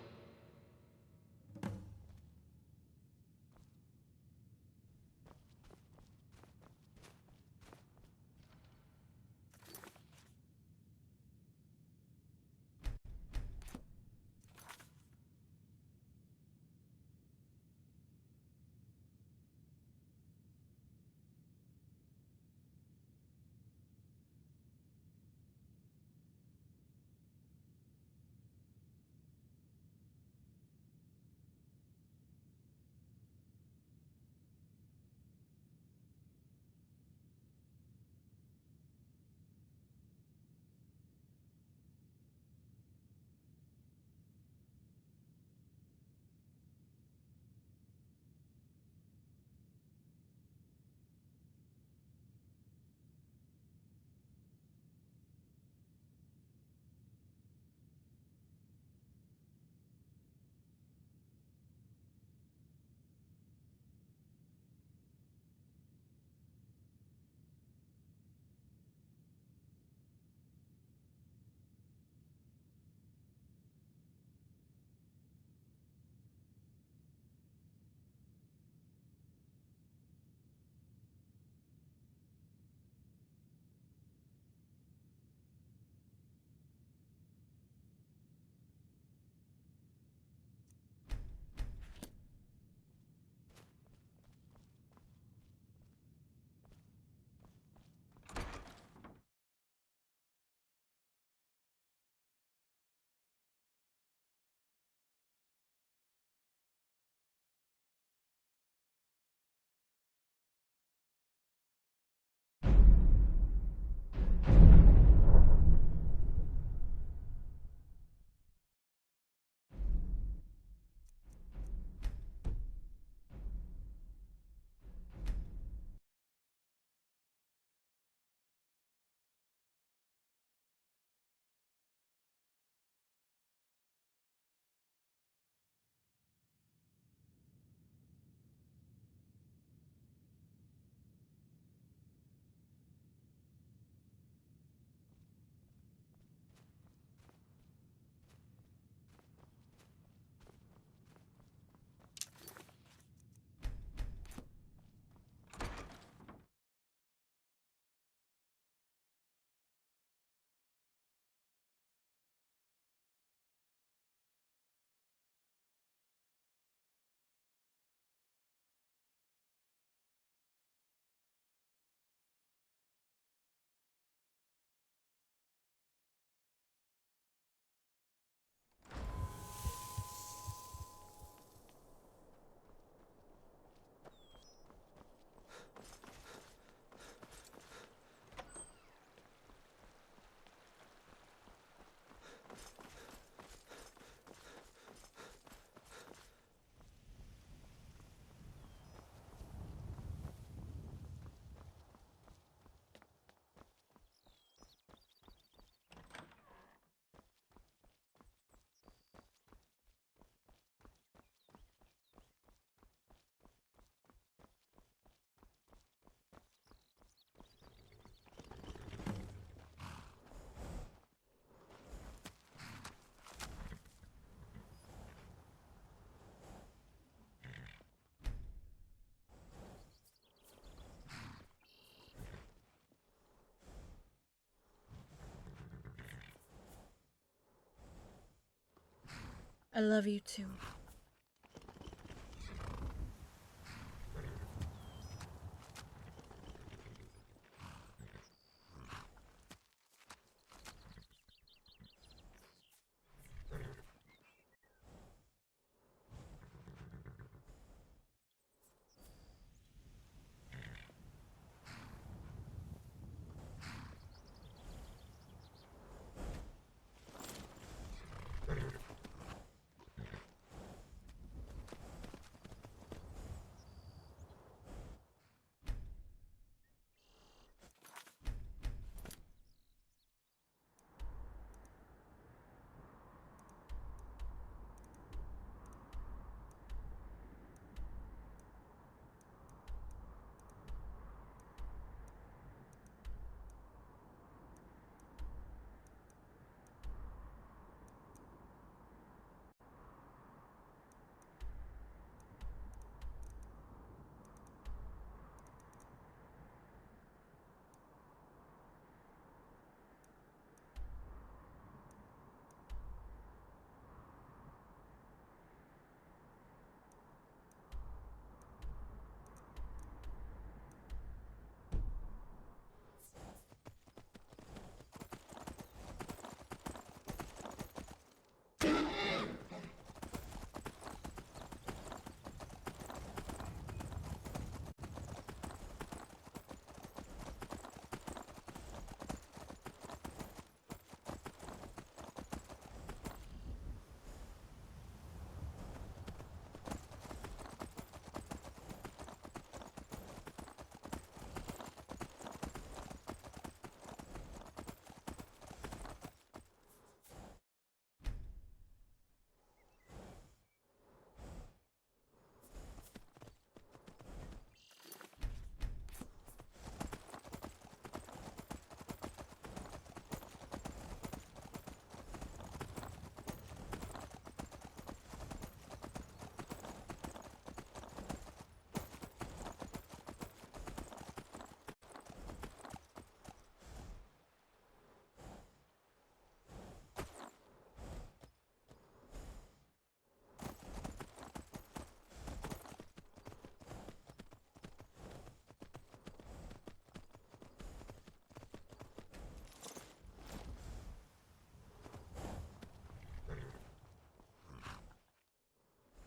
I love you too.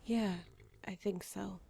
Yeah, I think so.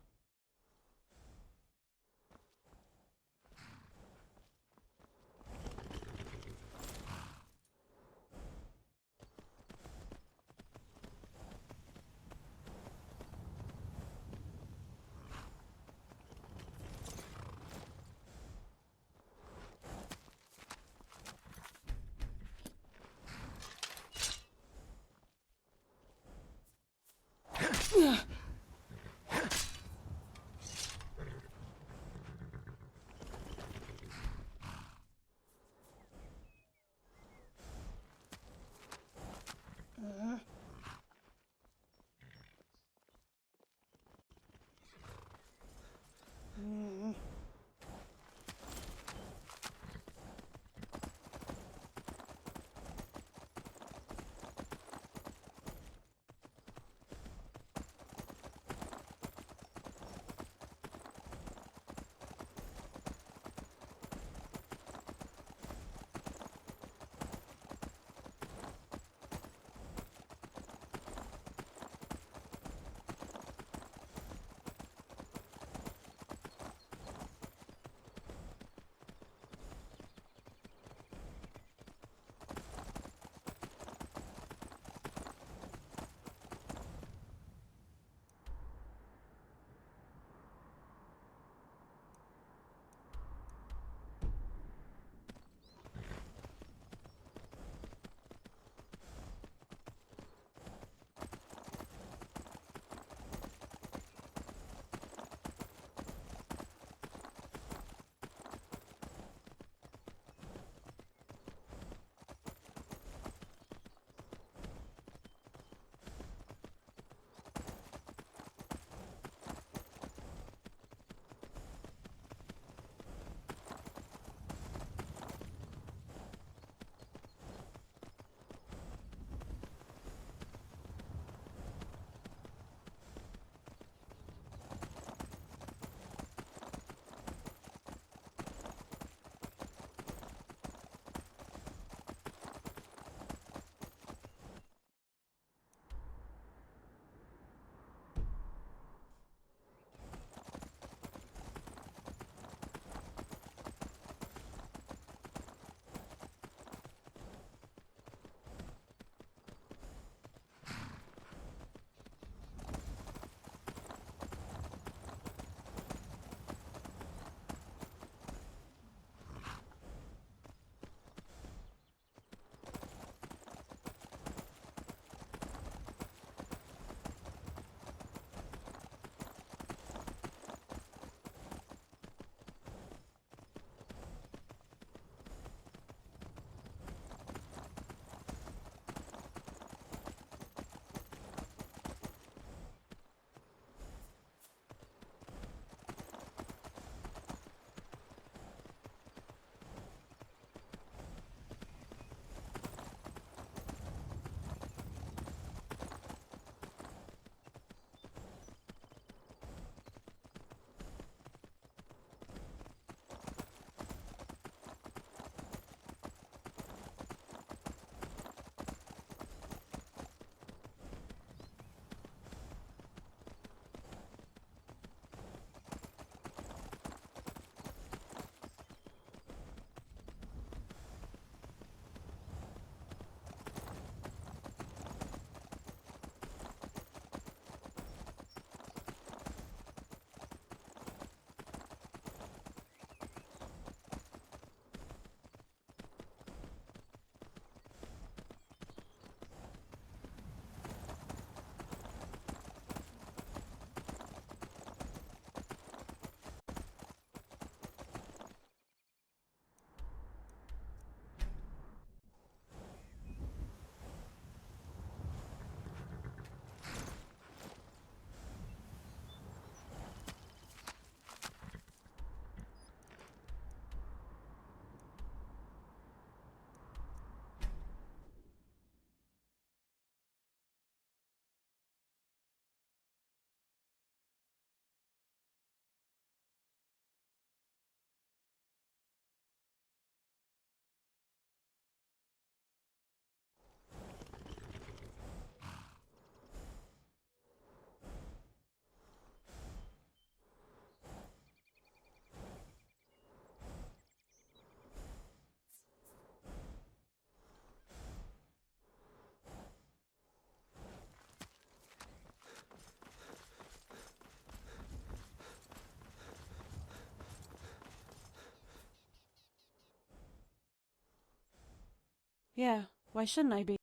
Yeah, why shouldn't I be?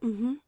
Mm-hmm.